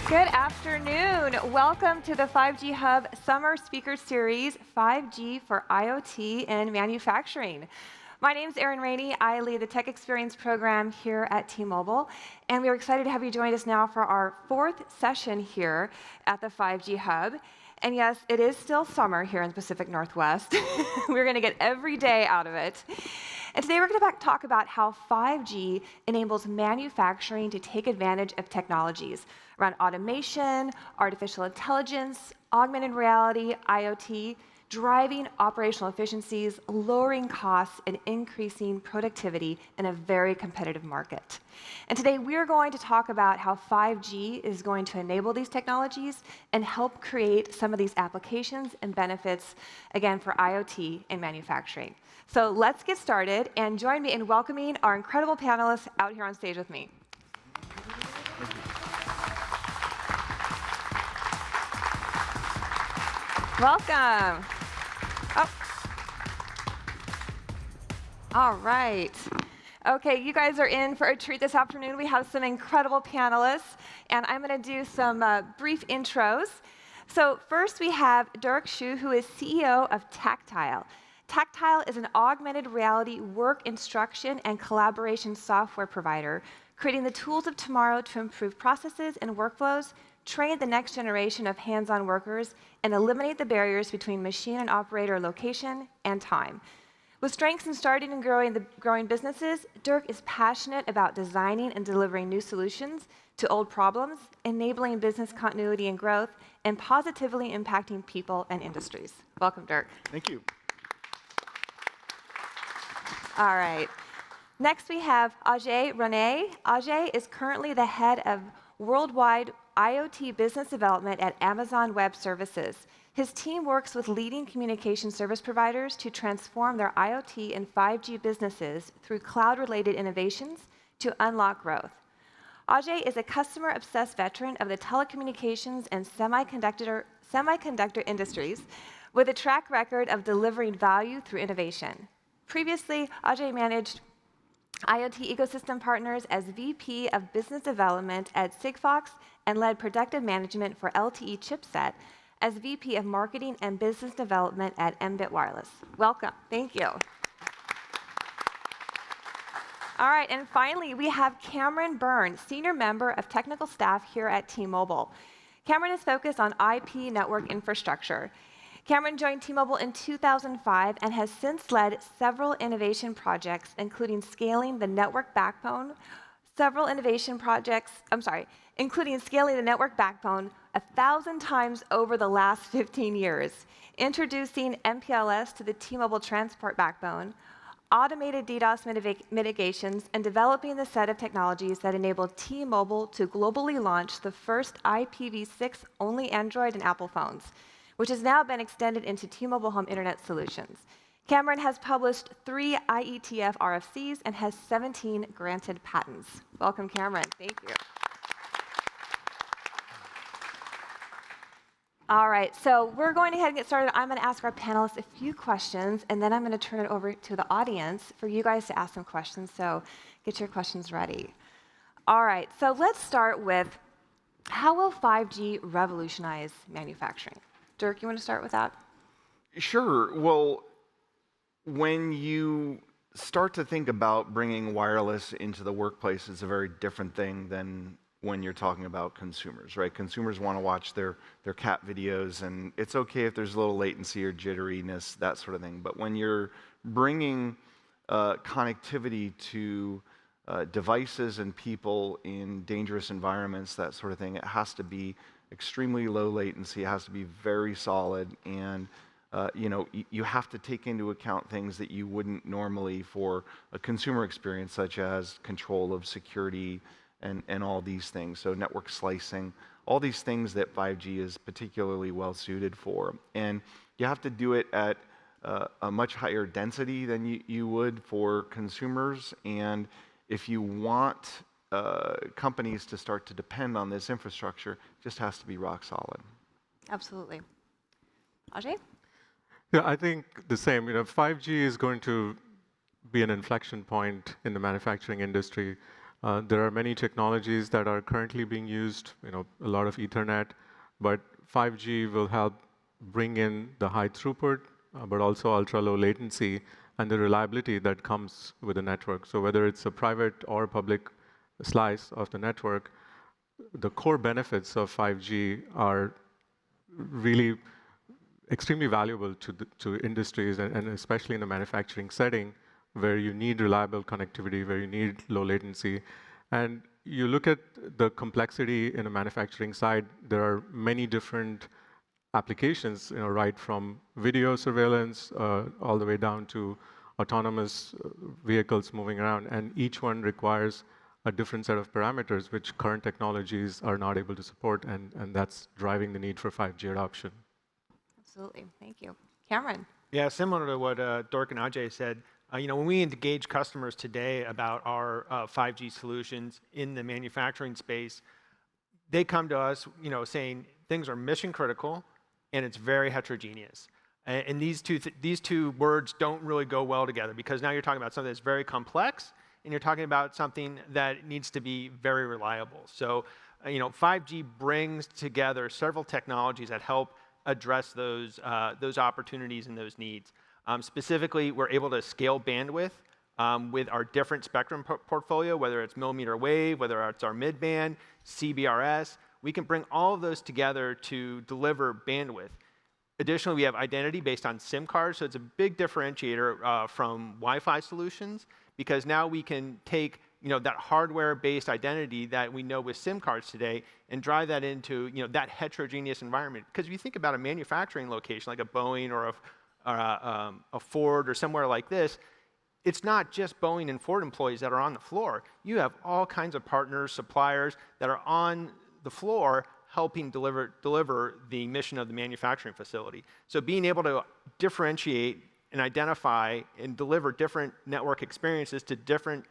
Good afternoon. Welcome to the 5G Hub Summer Speaker Series, 5G for IoT and Manufacturing. My name is Erin Raney. I lead the Tech Experience program here at T-Mobile, and we're excited to have you join us now for our 4th session here at the 5G Hub. And yes, it is still summer here in the Pacific Northwest. We're going to get every day out of it. And today we're going to talk about how 5G enables manufacturing to take advantage of technologies around automation, artificial intelligence, augmented reality, IoT, driving operational efficiencies, lowering costs, and increasing productivity in a very competitive market. And today we're going to talk about how 5G is going to enable these technologies and help create some of these applications and benefits, again, for IoT and manufacturing. So let's get started, and join me in welcoming our incredible panelists out here on stage with me. Welcome. Oh. All right. Okay, you guys are in for a treat this afternoon. We have some incredible panelists, and I'm going to do some brief intros. So first we have Dirck Schou, who is CEO of Taqtile. Taqtile is an augmented reality work instruction and collaboration software provider, creating the tools of tomorrow to improve processes and workflows, train the next generation of hands-on workers, and eliminate the barriers between machine and operator location and time. With strengths in starting and growing businesses, Dirck is passionate about designing and delivering new solutions to old problems, enabling business continuity and growth, and positively impacting people and industries. Welcome, Dirck. Thank you. All right. Next, we have Ajay Rane. Ajay is currently the head of worldwide IoT business development at Amazon Web Services. His team works with leading communication service providers to transform their IoT and 5G businesses through cloud-related innovations to unlock growth. Ajay is a customer-obsessed veteran of the telecommunications and semiconductor industries with a track record of delivering value through innovation. Previously, Ajay managed IoT ecosystem partners as VP of Business Development at Sigfox and led productive management for LTE chipset as VP of Marketing and Business Development at Mbit Wireless. Welcome. Thank you. All right, and finally, we have Byrne, Senior Member of Technical Staff here at T-Mobile. Cameron is focused on IP network infrastructure. Cameron joined T-Mobile in 2005 and has since led several innovation projects, including scaling the network backbone, including scaling the network backbone 1,000 times over the last 15 years, introducing MPLS to the T-Mobile transport backbone, automated DDoS mitigations, and developing the set of technologies that enabled T-Mobile to globally launch the first IPv6 only Android and Apple phones, which has now been extended into T-Mobile Home Internet solutions. Cameron has published 3 IETF RFCs and has 17 granted patents. Welcome, Cameron. Thank you. All right, so we're going ahead and get started. I'm going to ask our panelists a few questions, and then I'm going to turn it over to the audience for you guys to ask some questions, so get your questions ready. All right, so let's start with, how will 5G revolutionize manufacturing? Dirck, you want to start with that? Sure. Well, when you start to think about bringing wireless into the workplace, it's a very different thing than when you're talking about consumers, right? Consumers want to watch their cat videos, and it's okay if there's a little latency or jitteriness, that sort of thing. But when you're bringing connectivity to devices and people in dangerous environments, that sort of thing, it has to be extremely low latency, it has to be very solid, and you have to take into account things that you wouldn't normally for a consumer experience, such as control of security and all these things. So network slicing, all these things that 5G is particularly well suited for. And you have to do it at a much higher density than you would for consumers. And if you want companies to start to depend on this infrastructure, it just has to be rock solid. Absolutely. Ajay? Yeah, I think the same. 5G is going to be an inflection point in the manufacturing industry. There are many technologies that are currently being used, a lot of Ethernet, but 5G will help bring in the high throughput, but also ultra-low latency and the reliability that comes with the network. So whether it's a private or public slice of the network, the core benefits of 5G are really extremely valuable to industries, and especially in the manufacturing setting, where you need reliable connectivity, where you need low latency. And you look at the complexity in a manufacturing side, there are many different applications, right from video surveillance all the way down to autonomous vehicles moving around, and each one requires a different set of parameters which current technologies are not able to support, and that's driving the need for 5G adoption. Absolutely. Thank you. Cameron. Yeah, similar to what Dirck and Ajay said, when we engage customers today about our 5G solutions in the manufacturing space, they come to us, saying things are mission critical and it's very heterogeneous. And these two words don't really go well together, because now you're talking about something that's very complex and you're talking about something that needs to be very reliable. So, 5G brings together several technologies that help address those opportunities and those needs. Specifically, we're able to scale bandwidth with our different spectrum portfolio, whether it's millimeter wave, whether it's our midband, CBRS. We can bring all of those together to deliver bandwidth. Additionally, we have identity based on SIM cards, so it's a big differentiator from Wi-Fi solutions, because now we can take that hardware-based identity that we know with SIM cards today and drive that into that heterogeneous environment. Because if you think about a manufacturing location like a Boeing or a Ford or somewhere like this, it's not just Boeing and Ford employees that are on the floor. You have all kinds of partners, suppliers that are on the floor helping deliver the mission of the manufacturing facility. So being able to differentiate and identify and deliver different network experiences to different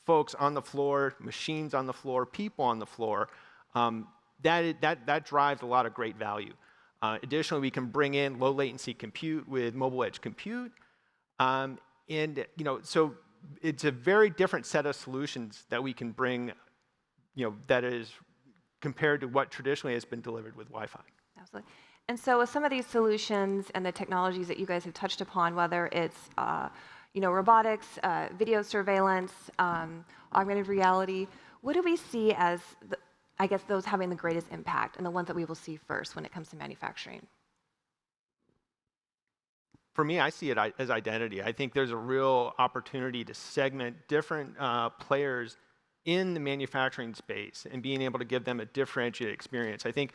folks on the floor, machines on the floor, people on the floor, that drives a lot of great value. Additionally, we can bring in low latency compute with mobile edge compute. So it's a very different set of solutions that we can bring, that is compared to what traditionally has been delivered with Wi-Fi. Absolutely. And so with some of these solutions and the technologies that you guys have touched upon, whether it's robotics, video surveillance, augmented reality, what do we see as, those having the greatest impact and the ones that we will see first when it comes to manufacturing? For me, I see it as identity. I think there's a real opportunity to segment different players in the manufacturing space and being able to give them a differentiated experience. I think,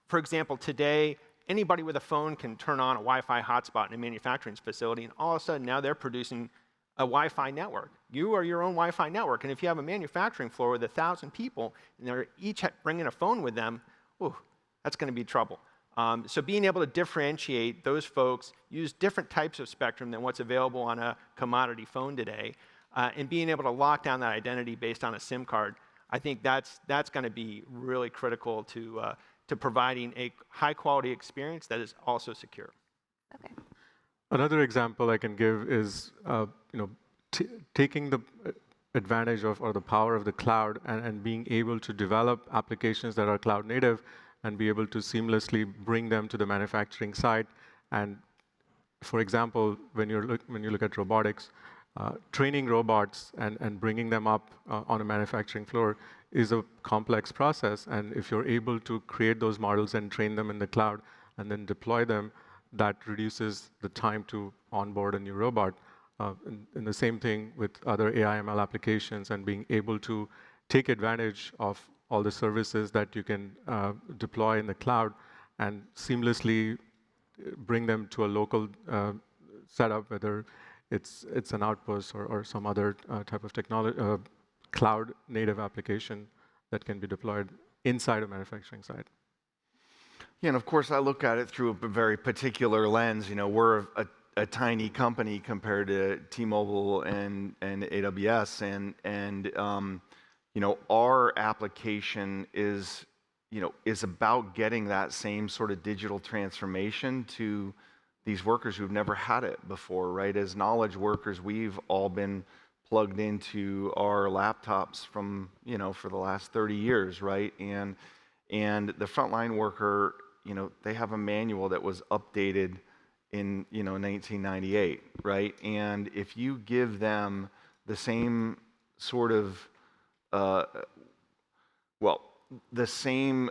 for example, today, anybody with a phone can turn on a Wi-Fi hotspot in a manufacturing facility, and all of a sudden now they're producing a Wi-Fi network. You are your own Wi-Fi network, and if you have a manufacturing floor with 1,000 people, and they're each bringing a phone with them, that's going to be trouble. So being able to differentiate those folks, use different types of spectrum than what's available on a commodity phone today, and being able to lock down that identity based on a SIM card, I think that's going to be really critical to providing a high-quality experience that is also secure. Okay. Another example I can give is taking the advantage of or the power of the cloud and being able to develop applications that are cloud native and be able to seamlessly bring them to the manufacturing site. And for example, when you look at robotics, training robots and bringing them up on a manufacturing floor is a complex process. And if you're able to create those models and train them in the cloud and then deploy them, that reduces the time to onboard a new robot. And the same thing with other AI/ML applications and being able to take advantage of all the services that you can deploy in the cloud and seamlessly bring them to a local setup, whether it's an Outpost or some other type of technology, cloud native application that can be deployed inside a manufacturing site. Yeah, and of course I look at it through a very particular lens. We're a tiny company compared to T-Mobile and AWS, and our application is about getting that same sort of digital transformation to these workers who've never had it before, right? As knowledge workers, we've all been plugged into our laptops from, for the last 30 years, right? And the frontline worker, they have a manual that was updated in, 1998, right? And if you give them the same sort of, the same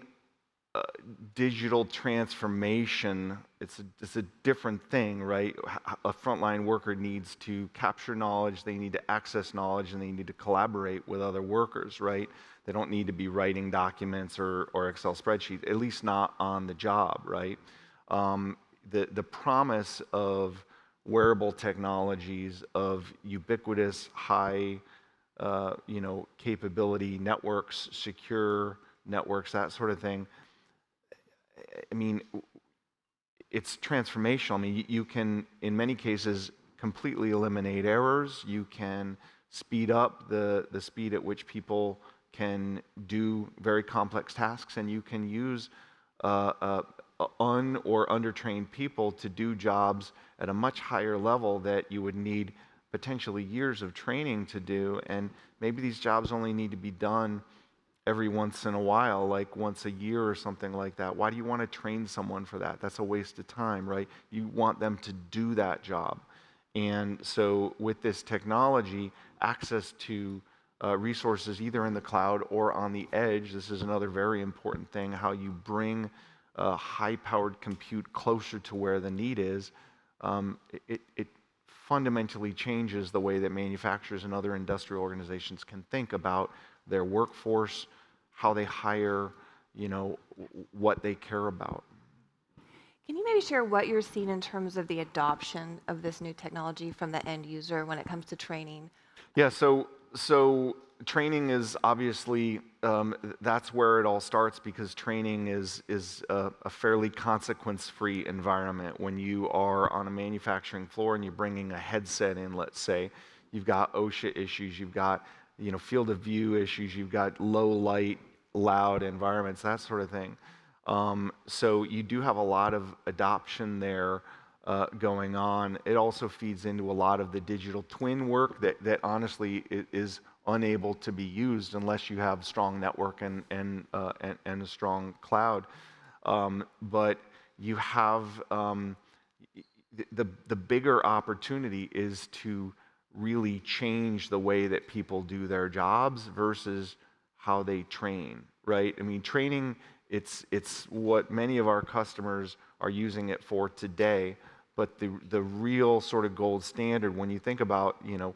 digital transformation, it's a different thing, right? A frontline worker needs to capture knowledge, they need to access knowledge, and they need to collaborate with other workers, right? They don't need to be writing documents or Excel spreadsheets, at least not on the job, right? The promise of wearable technologies, of ubiquitous, high, capability networks, secure networks, that sort of thing. I mean, it's transformational. I mean, you can, in many cases, completely eliminate errors. You can speed up the speed at which people can do very complex tasks, and you can use or undertrained people to do jobs at a much higher level that you would need potentially years of training to do, and maybe these jobs only need to be done every once in a while, like once a year or something like that. Why do you want to train someone for that? That's a waste of time, right? You want them to do that job. And so with this technology, access to resources either in the cloud or on the edge, this is another very important thing, how you bring high-powered compute closer to where the need is. It fundamentally changes the way that manufacturers and other industrial organizations can think about their workforce, how they hire, what they care about. Can you maybe share what you're seeing in terms of the adoption of this new technology from the end user when it comes to training? Yeah, so training is obviously, that's where it all starts, because training is a fairly consequence-free environment. When you are on a manufacturing floor and you're bringing a headset in, let's say, you've got OSHA issues, you've got field of view issues, you've got low light, loud environments, that sort of thing. So you do have a lot of adoption there going on. It also feeds into a lot of the digital twin work that honestly is unable to be used unless you have strong network and a strong cloud. But you have the bigger opportunity is to really change the way that people do their jobs versus how they train, right? I mean, training, it's what many of our customers are using it for today, but the real sort of gold standard, when you think about, I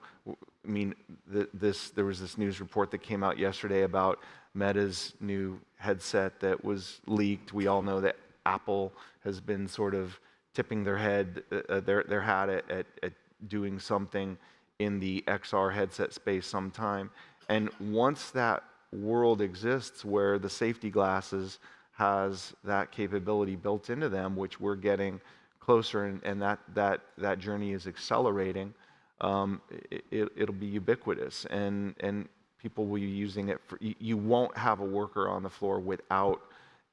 mean, there was this news report that came out yesterday about Meta's new headset that was leaked. We all know that Apple has been sort of tipping their hat at doing something in the XR headset space sometime. And once that world exists where the safety glasses has that capability built into them, which we're getting closer, and that journey is accelerating, it'll be ubiquitous, and people will be using it. You won't have a worker on the floor without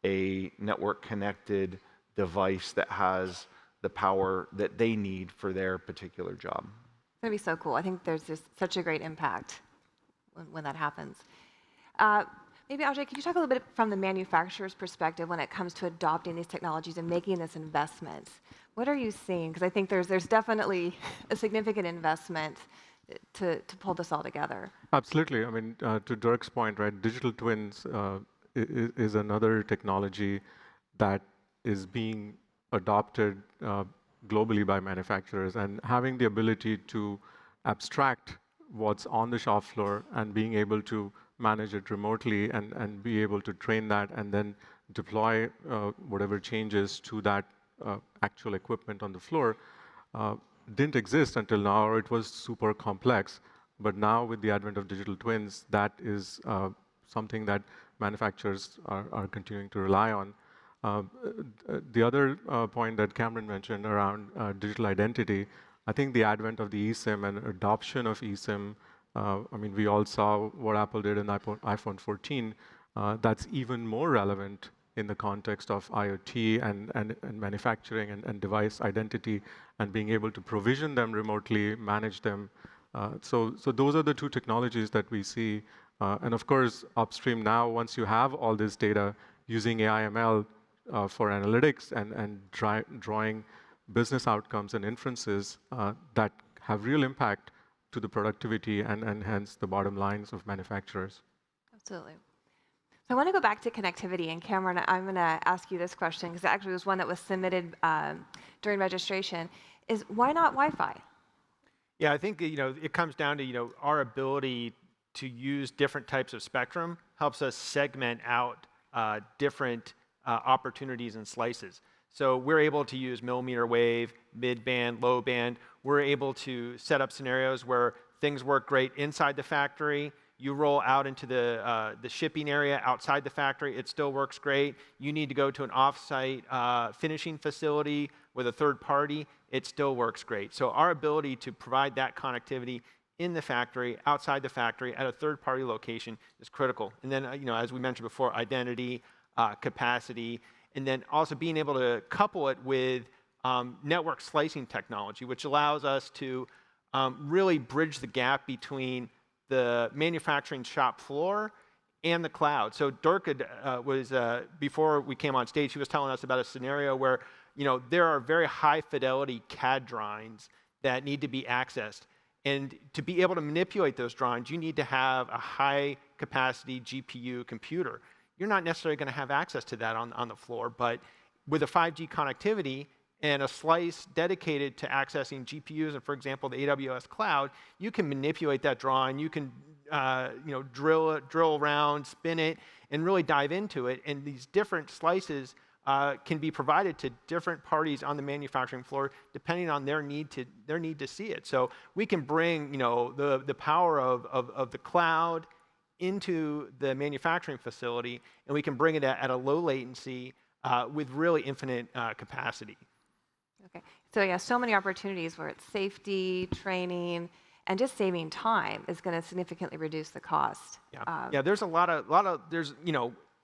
a network connected device that has the power that they need for their particular job. It's going to be so cool. I think there's just such a great impact when that happens. Maybe, Ajay, could you talk a little bit from the manufacturer's perspective when it comes to adopting these technologies and making this investment? What are you seeing? Because I think there's definitely a significant investment to pull this all together. Absolutely. I mean, to Dirk's point, right, digital twins is another technology that is being adopted globally by manufacturers, and having the ability to abstract what's on the shop floor and being able to manage it remotely and be able to train that and then deploy whatever changes to that actual equipment on the floor didn't exist until now, or it was super complex. But now with the advent of digital twins, that is something that manufacturers are continuing to rely on. The other point that Cameron mentioned around digital identity, I think the advent of the eSIM and adoption of eSIM, I mean, we all saw what Apple did in iPhone 14. That's even more relevant in the context of IoT and manufacturing and device identity, and being able to provision them remotely, manage them. So those are the two technologies that we see. And of course, upstream now, once you have all this data, using AI/ML for analytics and drawing business outcomes and inferences that have real impact to the productivity and hence the bottom lines of manufacturers. Absolutely. So I want to go back to connectivity, and Cameron, I'm going to ask you this question because it actually was one that was submitted during registration. Is why not Wi-Fi? Yeah, I think it comes down to our ability to use different types of spectrum helps us segment out different opportunities and slices. So we're able to use millimeter wave, mid-band, low band. We're able to set up scenarios where things work great inside the factory. You roll out into the shipping area outside the factory, it still works great. You need to go to an off-site finishing facility with a third party, it still works great. So our ability to provide that connectivity in the factory, outside the factory, at a third-party location is critical. And then, as we mentioned before, identity, capacity, and then also being able to couple it with network slicing technology, which allows us to really bridge the gap between the manufacturing shop floor and the cloud. So Dirck was, before we came on stage, he was telling us about a scenario where there are very high fidelity CAD drawings that need to be accessed. And to be able to manipulate those drawings, you need to have a high capacity GPU computer. You're not necessarily going to have access to that on the floor, but with a 5G connectivity and a slice dedicated to accessing GPUs and, for example, the AWS cloud, you can manipulate that drawing. You can drill around, spin it, and really dive into it. And these different slices can be provided to different parties on the manufacturing floor depending on their need to see it. So we can bring the power of the cloud into the manufacturing facility, and we can bring it at a low latency with really infinite capacity. Okay, so yeah, so many opportunities where it's safety, training, and just saving time is going to significantly reduce the cost. Yeah, there's a lot of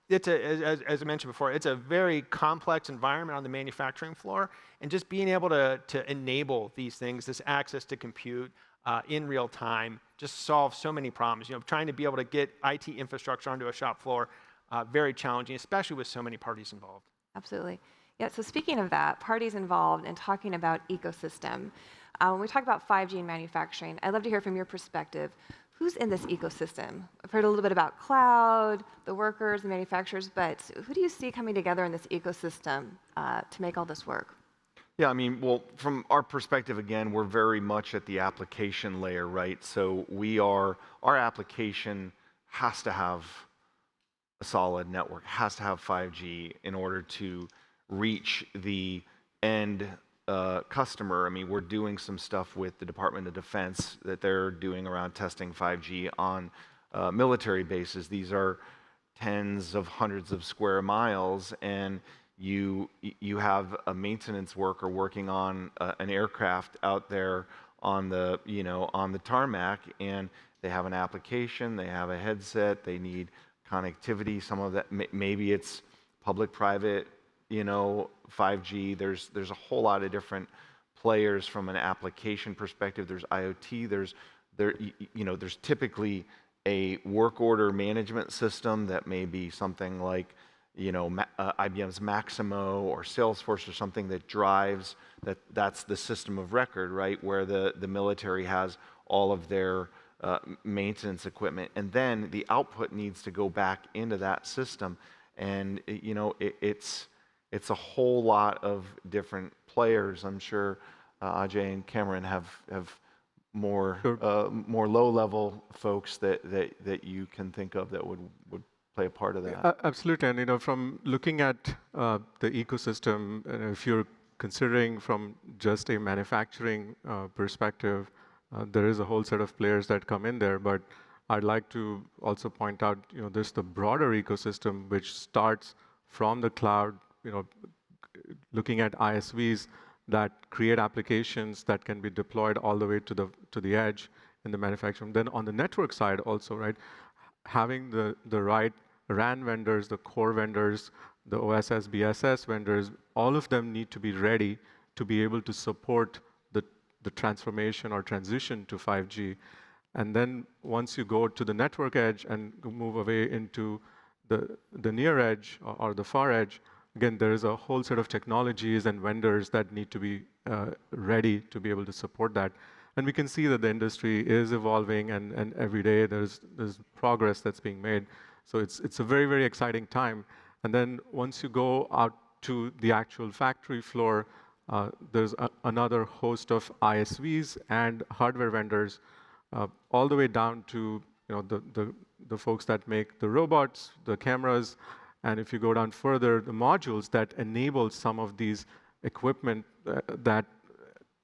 it's as I mentioned before, it's a very complex environment on the manufacturing floor, and just being able to enable these things, this access to compute in real time, just solves so many problems. Trying to be able to get IT infrastructure onto a shop floor, very challenging, especially with so many parties involved. Absolutely. Yeah, so speaking of that, parties involved and talking about ecosystem, when we talk about 5G in manufacturing, I'd love to hear from your perspective, who's in this ecosystem? I've heard a little bit about cloud, the workers, the manufacturers, but who do you see coming together in this ecosystem to make all this work? Yeah, I mean, well, from our perspective, again, we're very much at the application layer, right? So our application has to have a solid network, has to have 5G in order to reach the end customer. I mean, we're doing some stuff with the Department of Defense that they're doing around testing 5G on military bases. These are tens of hundreds of square miles, and you have a maintenance worker working on an aircraft out there on the on the tarmac, and they have an application, they have a headset, they need connectivity. Some of that maybe it's public-private 5G. There's a whole lot of different players from an application perspective. There's IoT. There's typically a work order management system that may be something like IBM's Maximo or Salesforce or something that drives that's the system of record, right, where the military has all of their maintenance equipment, and then the output needs to go back into that system, and it's a whole lot of different players. I'm sure Ajay and Cameron have more more low-level folks that you can think of that would play a part of that. Absolutely, and from looking at the ecosystem, if you're considering from just a manufacturing perspective, there is a whole set of players that come in there. But I'd like to also point out, there's the broader ecosystem which starts from the cloud. Looking at ISVs that create applications that can be deployed all the way to the edge in the manufacturing. Then on the network side also, right, having the right RAN vendors, the core vendors the OSS, BSS vendors, all of them need to be ready to be able to support the transformation or transition to 5G. And then once you go to the network edge and move away into the near edge or the far edge, again, there is a whole set of technologies and vendors that need to be ready to be able to support that. And we can see that the industry is evolving, and every day there's progress that's being made. So it's a very, very exciting time. And then once you go out to the actual factory floor, there's another host of ISVs and hardware vendors, all the way down to the folks that make the robots, the cameras, and if you go down further, the modules that enable some of these equipment that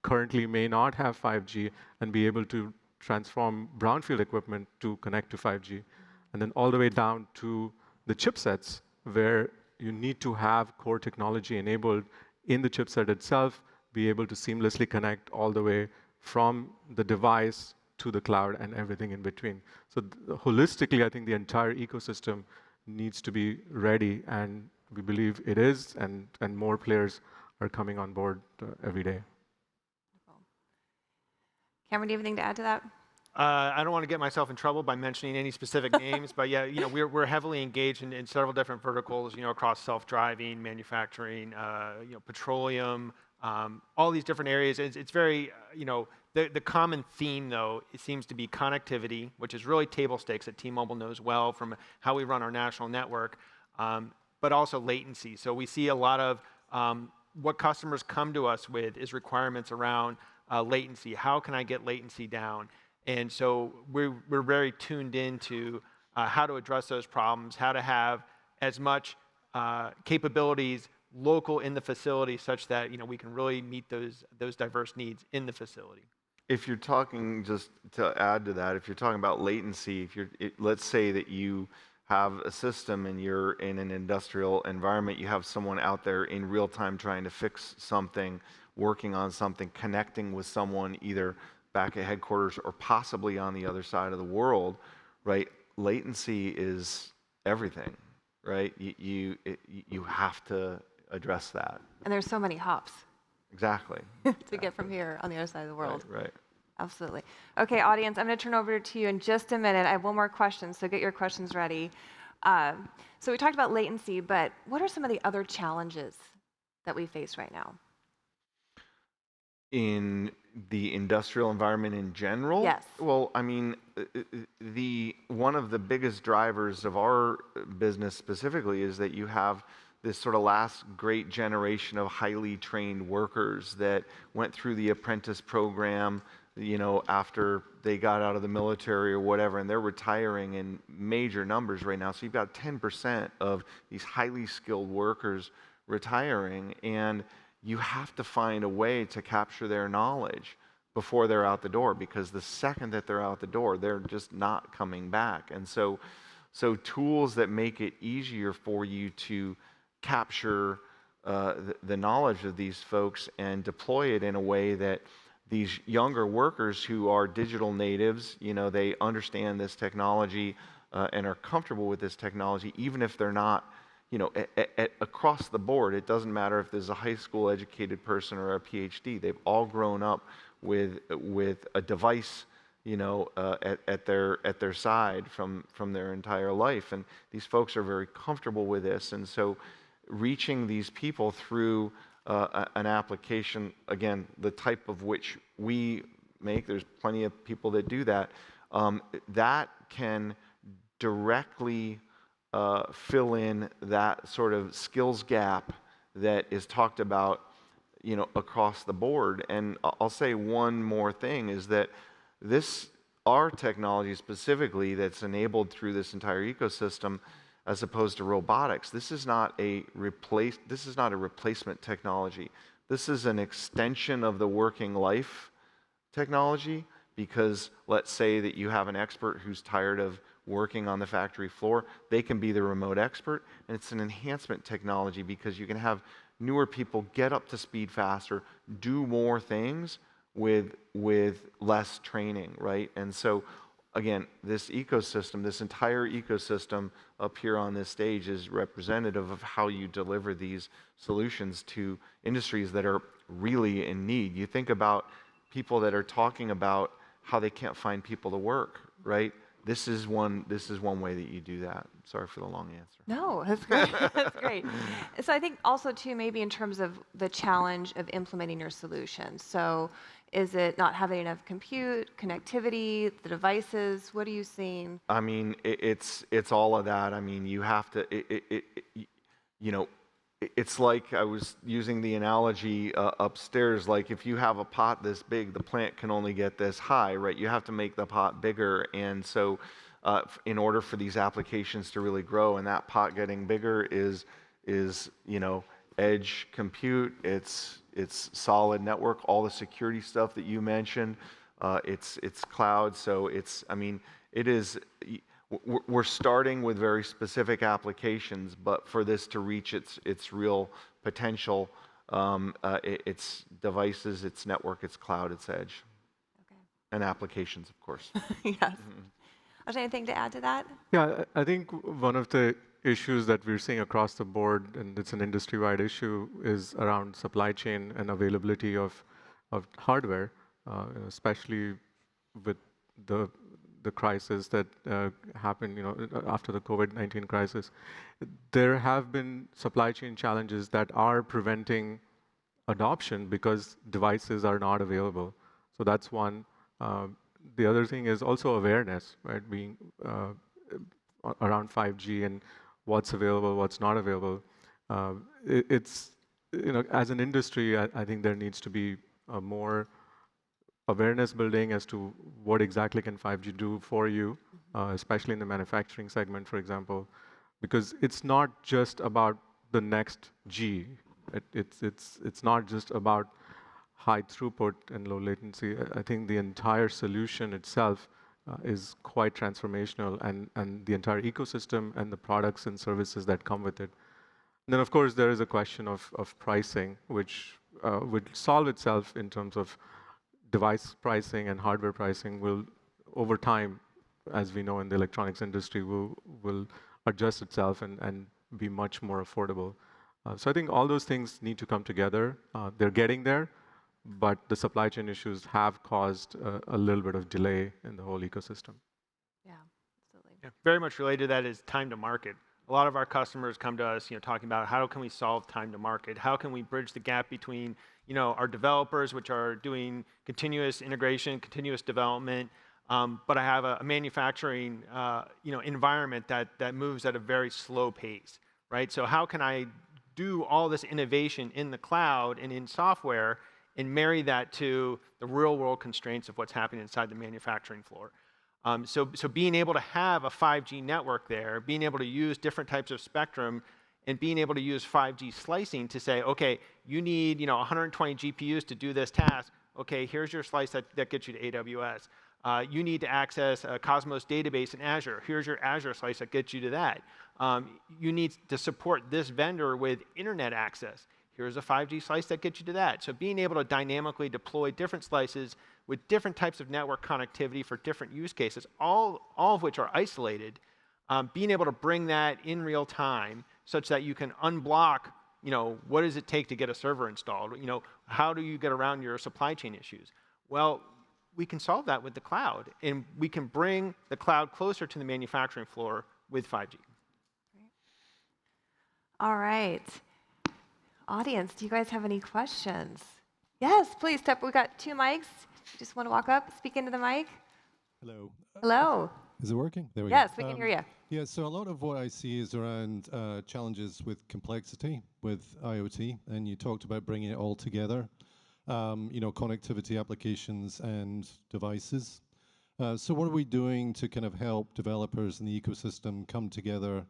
currently may not have 5G and be able to transform brownfield equipment to connect to 5G. And then all the way down to the chipsets, where you need to have core technology enabled in the chipset itself, be able to seamlessly connect all the way from the device to the cloud and everything in between. So holistically, I think the entire ecosystem needs to be ready, and we believe it is, and more players are coming on board every day. Cameron, do you have anything to add to that? I don't want to get myself in trouble by mentioning any specific names, but yeah, we're heavily engaged in several different verticals, across self-driving, manufacturing, petroleum, all these different areas. It's very, the common theme though, it seems to be connectivity, which is really table stakes that T-Mobile knows well from how we run our national network, but also latency. So we see a lot of what customers come to us with is requirements around latency. How can I get latency down? And so we're very tuned into how to address those problems, how to have as much capabilities local in the facility such that we can really meet those diverse needs in the facility. If you're talking, just to add to that, if you're talking about latency, let's say that you have a system and you're in an industrial environment, you have someone out there in real time trying to fix something, working on something, connecting with someone either back at headquarters or possibly on the other side of the world, right? Latency is everything, right? You have to address that. And there's so many hops. Exactly. to get from here on the other side of the world. Right. Absolutely. Okay, audience, I'm going to turn over to you in just a minute. I have one more question, so get your questions ready. So we talked about latency, but what are some of the other challenges that we face right now? In the industrial environment in general? Yes. Well, I mean, one of the biggest drivers of our business specifically is that you have this sort of last great generation of highly trained workers that went through the apprentice program, after they got out of the military or whatever, and they're retiring in major numbers right now. So you've got 10% of these highly skilled workers retiring, and you have to find a way to capture their knowledge before they're out the door, because the second that they're out the door, they're just not coming back. And so tools that make it easier for you to capture the knowledge of these folks and deploy it in a way that these younger workers who are digital natives, they understand this technology and are comfortable with this technology, even if they're not, across the board. It doesn't matter if there's a high school educated person or a PhD. They've all grown up with a device, at their side from their entire life, and these folks are very comfortable with this. And so, reaching these people through an application, again, the type of which we make, there's plenty of people that do that, that can directly fill in that sort of skills gap that is talked about, across the board. And I'll say one more thing is that our technology specifically that's enabled through this entire ecosystem, as opposed to robotics, this is not a replacement technology. This is an extension of the working life technology, because let's say that you have an expert who's tired of working on the factory floor, they can be the remote expert, and it's an enhancement technology because you can have newer people get up to speed faster, do more things with less training, right? And so again, this ecosystem, this entire ecosystem up here on this stage is representative of how you deliver these solutions to industries that are really in need. You think about people that are talking about how they can't find people to work, right? This is one way that you do that. Sorry for the long answer. No, that's great. That's great. So I think also too, maybe in terms of the challenge of implementing your solution. So is it not having enough compute, connectivity, the devices? What are you seeing? I mean, it's all of that. I mean, you have to, you know, it's like I was using the analogy upstairs, like if you have a pot this big, the plant can only get this high, right? You have to make the pot bigger. And so in order for these applications to really grow, and that pot getting bigger is you know, edge compute, it's solid network, all the security stuff that you mentioned, it's cloud. So it's, I mean, it is, we're starting with very specific applications, but for this to reach its real potential, it's devices, it's network, it's cloud, it's edge, Okay. and applications, of course. Yes. Ajay, anything to add to that? Yeah, I think one of the issues that we're seeing across the board, and it's an industry-wide issue, is around supply chain and availability of hardware, especially with the crisis that happened, you know, after the COVID-19 crisis. There have been supply chain challenges that are preventing adoption because devices are not available. So that's one. The other thing is also awareness, right? Being around 5G and what's available, what's not available. It's, you know, as an industry, I think there needs to be a more awareness building as to what exactly can 5G do for you, especially in the manufacturing segment, for example, because it's not just about the next G. It's not just about high throughput and low latency. I think the entire solution itself is quite transformational, and the entire ecosystem and the products and services that come with it. And then, of course, there is a question of pricing, which would solve itself in terms of device pricing and hardware pricing will, over time, as we know in the electronics industry, will adjust itself and be much more affordable. So I think all those things need to come together. They're getting there, but the supply chain issues have caused a little bit of delay in the whole ecosystem. Yeah, absolutely. Yeah, very much related to that is time to market. A lot of our customers come to us, you know, talking about how can we solve time to market? How can we bridge the gap between, you know, our developers, which are doing continuous integration, continuous development, but I have a manufacturing, you know, environment that moves at a very slow pace, right? So how can I do all this innovation in the cloud and in software and marry that to the real world constraints of what's happening inside the manufacturing floor? So being able to have a 5G network there, being able to use different types of spectrum, and being able to use 5G slicing to say, okay, you need, you know, 120 GPUs to do this task. Okay, here's your slice that gets you to AWS. You need to access a Cosmos database in Azure. Here's your Azure slice that gets you to that. You need to support this vendor with internet access. Here's a 5G slice that gets you to that. So being able to dynamically deploy different slices with different types of network connectivity for different use cases, all of which are isolated, being able to bring that in real time such that you can unblock, you know, what does it take to get a server installed? You know, how do you get around your supply chain issues? Well, we can solve that with the cloud, and we can bring the cloud closer to the manufacturing floor with 5G. All right. Audience, do you guys have any questions? Yes, please step. We've got 2 mics. Just want to walk up, speak into the mic. Hello. Hello. Is it working? There we go. Yes, we can hear you. Yeah, so a lot of what I see is around challenges with complexity with IoT, and you talked about bringing it all together, you know, connectivity applications and devices. So what are we doing to kind of help developers in the ecosystem come together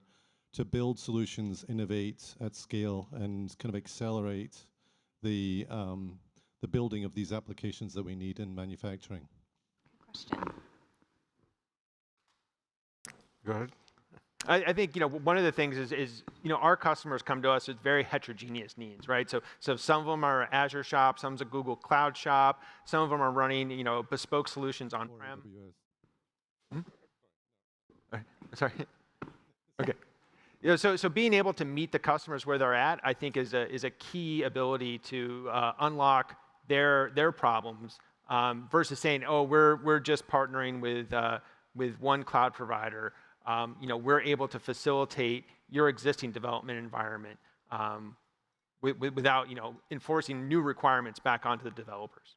to build solutions, innovate at scale, and kind of accelerate the building of these applications that we need in manufacturing? Good question. Go ahead. I think, you know, one of the things is, you know, our customers come to us with very heterogeneous needs, right? So some of them are Azure shop, some's a Google Cloud shop, some of them are running, you know, bespoke solutions on-prem. Sorry. Okay. Yeah, so being able to meet the customers where they're at, I think, is a key ability to unlock their problems versus saying, oh, we're just partnering with one cloud provider. We're able to facilitate your existing development environment without enforcing new requirements back onto the developers.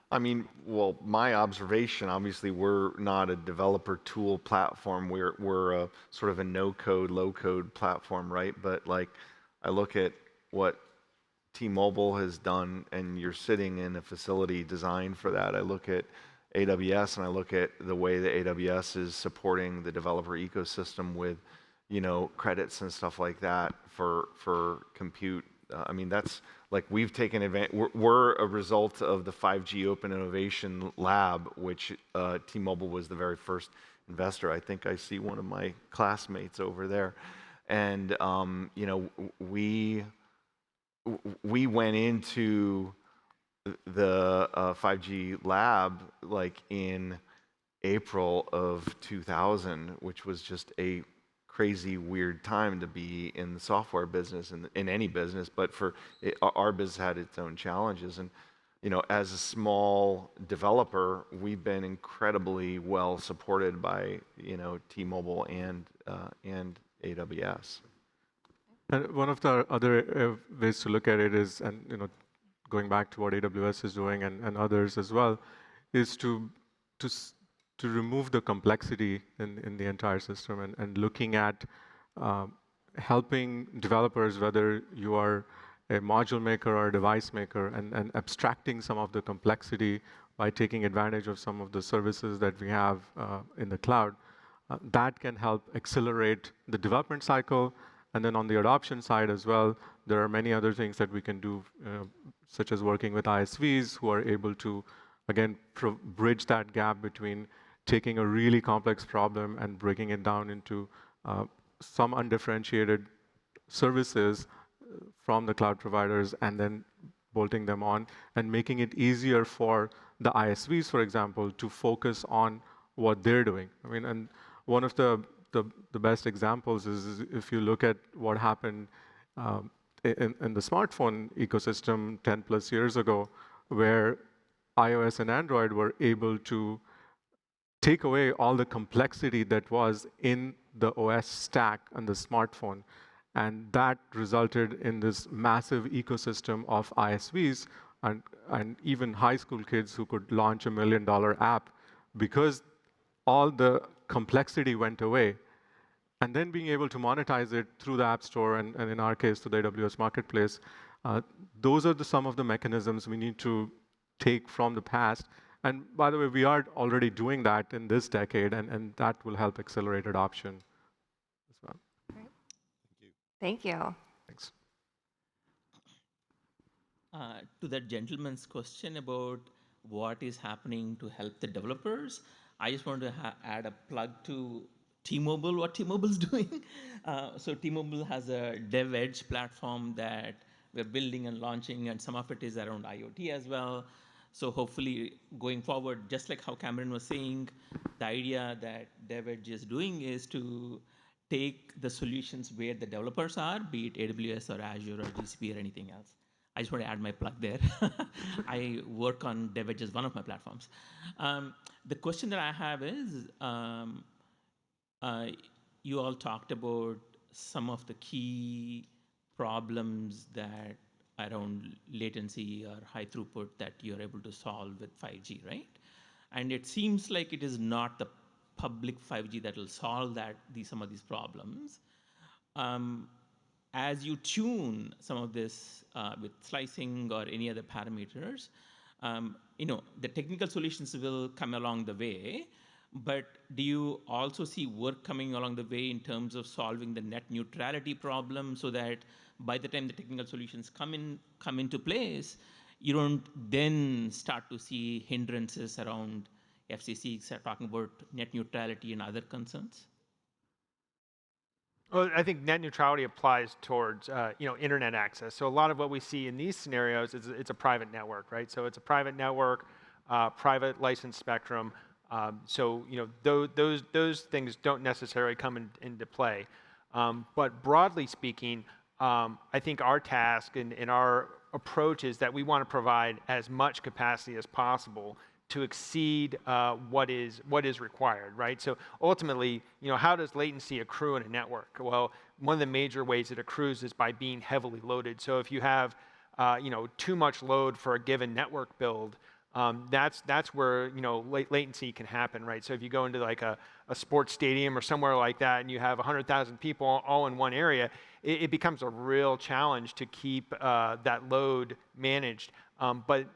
I mean, well, my observation, obviously, we're not a developer tool platform. We're a sort of a no-code, low-code platform, right? But like, I look at what T-Mobile has done, and you're sitting in a facility designed for that. I look at AWS, and I look at the way that AWS is supporting the developer ecosystem with, credits and stuff like that for compute. I mean, that's like we've taken advantage. We're a result of the 5G Open Innovation Lab, which T-Mobile was the very first investor. I think I see one of my classmates over there, and we went into the 5G lab like in April of 2000, which was just a crazy weird time to be in the software business and in any business, but our business had its own challenges. And as a small developer, we've been incredibly well supported by T-Mobile and AWS. And one of the other ways to look at it is, and going back to what AWS is doing and others as well, is to remove the complexity in the entire system and looking at helping developers, whether you are a module maker or a device maker, and abstracting some of the complexity by taking advantage of some of the services that we have in the cloud. That can help accelerate the development cycle. And then on the adoption side as well, there are many other things that we can do, such as working with ISVs who are able to, again, bridge that gap between taking a really complex problem and breaking it down into some undifferentiated services from the cloud providers and then bolting them on and making it easier for the ISVs, for example, to focus on what they're doing. I mean, and one of the best examples is if you look at what happened in the smartphone ecosystem 10 plus years ago, where iOS and Android were able to take away all the complexity that was in the OS stack on the smartphone. And that resulted in this massive ecosystem of ISVs and even high school kids who could launch $1 million app because all the complexity went away. And then being able to monetize it through the App Store and in our case, through the AWS Marketplace, those are some of the mechanisms we need to take from the past. And by the way, we are already doing that in this decade, and that will help accelerate adoption as well. Great. Thank you. Thanks. To that gentleman's question about what is happening to help the developers, I just want to add a plug to T-Mobile, what T-Mobile's doing. So T-Mobile has a Dev Edge platform that we're building and launching, and some of it is around IoT as well. So hopefully going forward, just like how Cameron was saying, the idea that Dev Edge is doing is to take the solutions where the developers are, be it AWS or Azure or GCP or anything else. I just want to add my plug there. I work on Dev Edge as one of my platforms. The question that I have is, you all talked about some of the key problems that around latency or high throughput that you're able to solve with 5G, right? And it seems like it is not the public 5G that will solve some of these problems. As you tune some of this with slicing or any other parameters, the technical solutions will come along the way. But do you also see work coming along the way in terms of solving the net neutrality problem so that by the time the technical solutions come into place, you don't then start to see hindrances around FCC talking about net neutrality and other concerns? Well, I think net neutrality applies towards internet access. So a lot of what we see in these scenarios is it's a private network, right? So it's a private network. private licensed spectrum. So those things don't necessarily come into play. But broadly speaking, I think our task and our approach is that we want to provide as much capacity as possible to exceed what is required, right? So ultimately, how does latency accrue in a network? Well, one of the major ways it accrues is by being heavily loaded. So if you have too much load for a given network build, that's where latency can happen, right? So if you go into like a sports stadium or somewhere like that, and you have 100,000 people all in one area, it becomes a real challenge to keep that load managed. But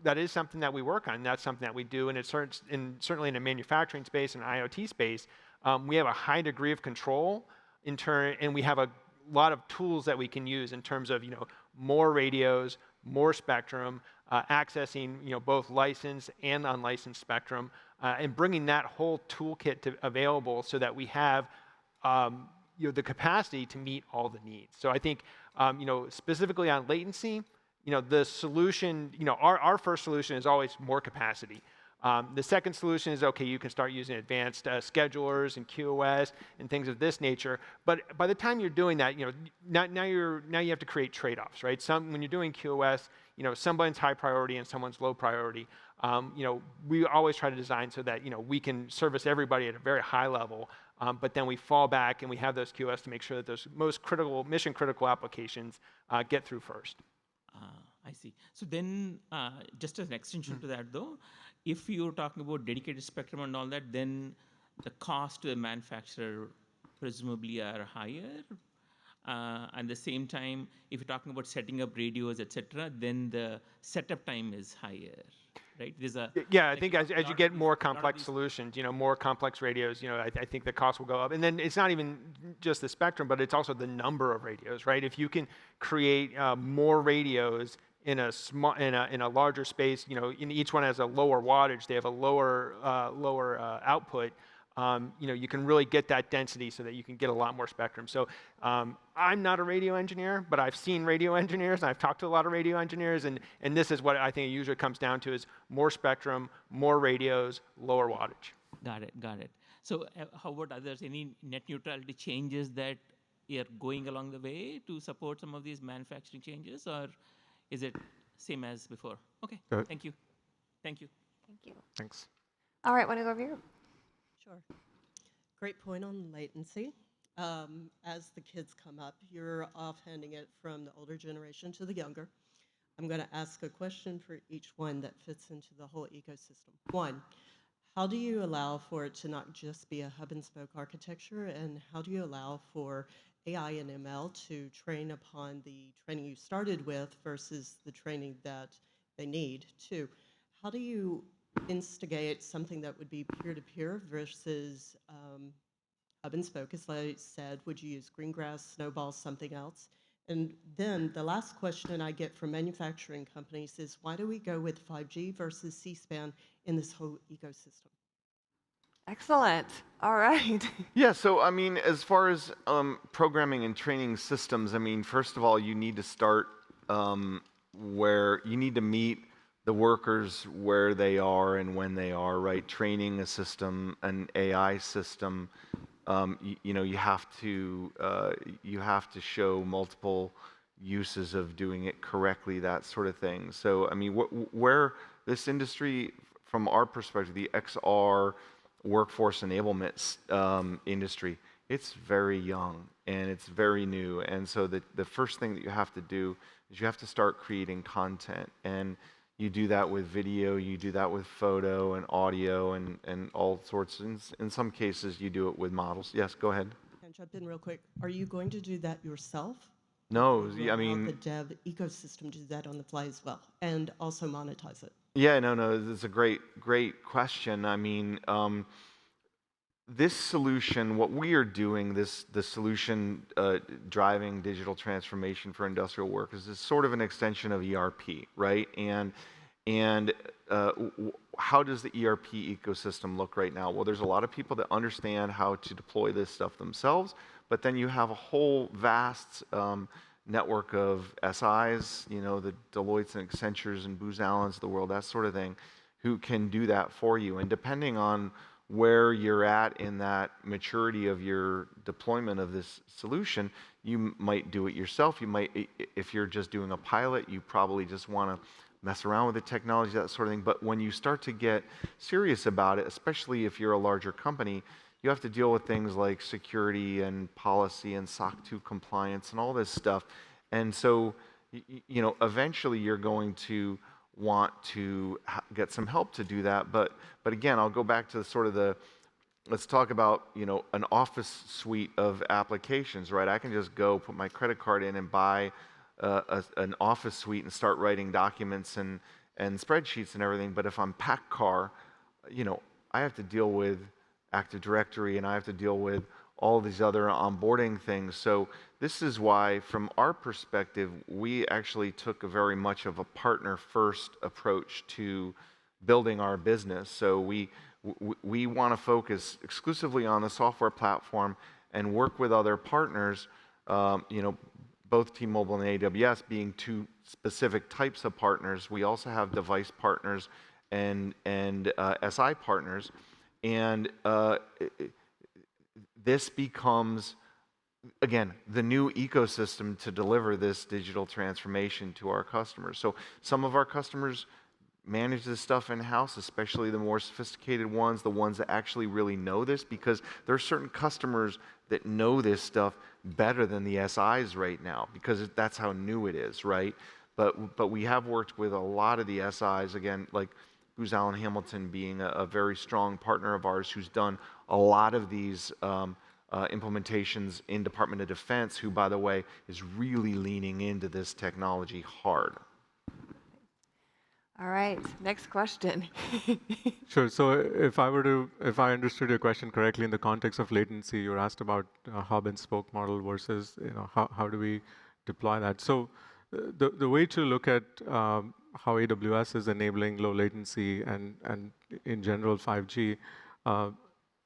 that is something that we work on. That's something that we do, and certainly in the manufacturing space and IoT space, we have a high degree of control and we have a lot of tools that we can use in terms of more radios, more spectrum, accessing both licensed and unlicensed spectrum, and bringing that whole toolkit available so that we have the capacity to meet all the needs. So I think specifically on latency, the solution, our first solution is always more capacity. The second solution is, okay, you can start using advanced schedulers and QoS and things of this nature. But by the time you're doing that, now you have to create trade-offs, right? When you're doing QoS, someone's high priority and someone's low priority. We always try to design so that we can service everybody at a very high level. But then we fall back and we have those QoS to make sure that those most critical, mission-critical applications get through first. I see. So then, just as an extension to that, though, if you're talking about dedicated spectrum and all that, then the cost to the manufacturer presumably are higher. At the same time, if you're talking about setting up radios, etc., then the setup time is higher, right? I think as you get more complex solutions, more complex radios, I think the cost will go up. And then it's not even just the spectrum, but it's also the number of radios, right? If you can create more radios in a larger space, in each one has a lower wattage, they have a lower output. You can really get that density so that you can get a lot more spectrum. So I'm not a radio engineer, but I've seen radio engineers, and I've talked to a lot of radio engineers, and this is what I think it usually comes down to is more spectrum, more radios, lower wattage. Got it. So how about others? Any net neutrality changes that are going along the way to support some of these manufacturing changes, or is it same as before? Okay, thank you. Thank you. Thanks. All right, want to go over here? Sure. Great point on latency. As the kids come up, you're offhanding it from the older generation to the younger. I'm going to ask a question for each one that fits into the whole ecosystem. One, how do you allow for it to not just be a hub and spoke architecture, and how do you allow for AI and ML to train upon the training you started with versus the training that they need? Two, how do you instigate something that would be peer-to-peer versus hub and spoke, as I said? Would you use Greengrass, Snowball, something else? And then the last question I get from manufacturing companies is, why do we go with 5G versus C-SPAN in this whole ecosystem? Excellent. All right. Yeah, so I mean, as far as programming and training systems, I mean, first of all, you need to start where you need to meet the workers where they are and when they are, right? Training a system, an AI system, you have to show multiple uses of doing it correctly, that sort of thing. So I mean, where this industry, from our perspective, the XR workforce enablement industry, it's very young and it's very new. And so the first thing that you have to do is you have to start creating content. And you do that with video, you do that with photo and audio and all sorts. In some cases, you do it with models. Yes, go ahead. Can I jump in real quick? Are you going to do that yourself? No, Or I mean, the dev ecosystem to do that on the fly as well, and also monetize it? yeah, no, it's a great question. I mean, this solution, what we are doing, the solution driving digital transformation for industrial workers is sort of an extension of ERP, right? And how does the ERP ecosystem look right now? Well, there's a lot of people that understand how to deploy this stuff themselves, but then you have a whole vast network of SIs, the Deloittes and Accentures and Booz Allens of the world, that sort of thing. who can do that for you. And depending on where you're at in that maturity of your deployment of this solution, you might do it yourself. You might, if you're just doing a pilot, you probably just want to mess around with the technology, that sort of thing. But when you start to get serious about it, especially if you're a larger company, you have to deal with things like security and policy and SOC 2 compliance and all this stuff. And so, eventually you're going to want to get some help to do that. But again, I'll go back to sort of let's talk about, an office suite of applications, right? I can just go put my credit card in and buy an office suite and start writing documents and spreadsheets and everything. But if I'm PACCAR, I have to deal with Active Directory and I have to deal with all these other onboarding things. So this is why, from our perspective, we actually took a very much of a partner-first approach to building our business. So we want to focus exclusively on the software platform and work with other partners, both T-Mobile and AWS being two specific types of partners. We also have device partners and SI partners. And this becomes, again, the new ecosystem to deliver this digital transformation to our customers. So some of our customers manage this stuff in-house, especially the more sophisticated ones, the ones that actually really know this, because there are certain customers that know this stuff better than the SIs right now, because that's how new it is, right? But we have worked with a lot of the SIs, again, like Booz Allen Hamilton being a very strong partner of ours who's done a lot of these implementations in Department of Defense, who, by the way, is really leaning into this technology hard. All right, next question. Sure. So if I understood your question correctly in the context of latency, you were asked about hub and spoke model versus, how do we deploy that? So the way to look at how AWS is enabling low latency and in general 5G,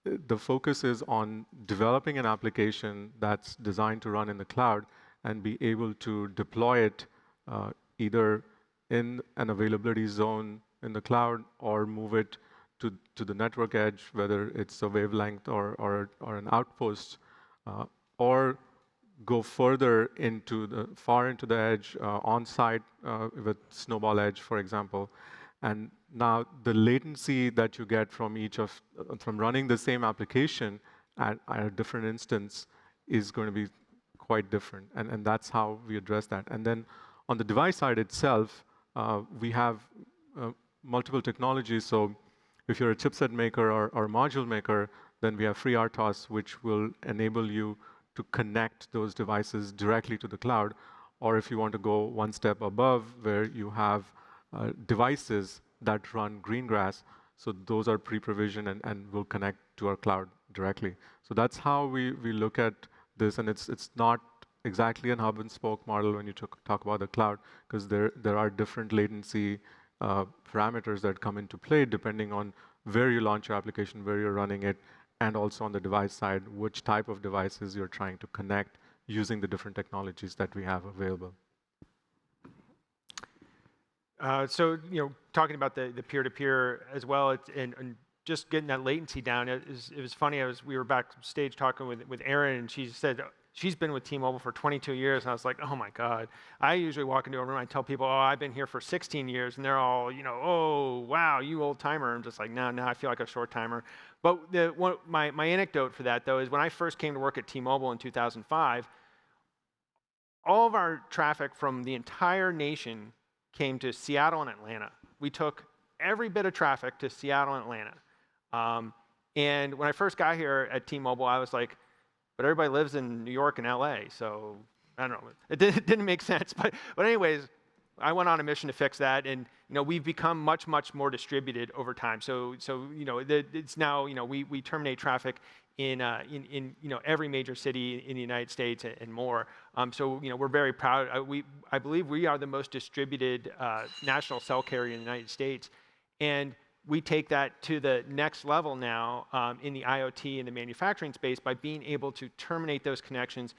the focus is on developing an application that's designed to run in the cloud and be able to deploy it either in an availability zone in the cloud or move it to the network edge, whether it's a wavelength or an outpost, or go further far into the edge on site with Snowball Edge, for example. And now the latency that you get from from running the same application at a different instance is going to be quite different. And that's how we address that. And then on the device side itself, we have multiple technologies. So if you're a chipset maker or module maker, then we have FreeRTOS, which will enable you to connect those devices directly to the cloud. Or if you want to go one step above, where you have devices that run Greengrass, so those are pre-provisioned and will connect to our cloud directly. So that's how we look at this, and it's not exactly an hub and spoke model when you talk about the cloud, because there are different latency parameters that come into play depending on where you launch your application, where you're running it, and also on the device side, which type of devices you're trying to connect using the different technologies that we have available. So, talking about the peer-to-peer as well, and just getting that latency down, it was funny. We were backstage talking with Erin, and she said she's been with T-Mobile for 22 years, and I was like, oh my God. I usually walk into a room and I tell people, oh, I've been here for 16 years, and they're all, oh, wow, you old timer. I'm just like, no, I feel like a short timer. But my anecdote for that, though, is when I first came to work at T-Mobile in 2005, all of our traffic from the entire nation came to Seattle and Atlanta. We took every bit of traffic to Seattle and Atlanta. And when I first got here at T-Mobile, I was like, but everybody lives in New York and LA, so I don't know. It didn't make sense. But anyways, I went on a mission to fix that, and we've become much more distributed over time. So it's now we terminate traffic in every major city in the United States and more. So we're very proud. I believe we are the most distributed national cell carrier in the United States, and we take that to the next level now in the IoT and the manufacturing space by being able to terminate those connections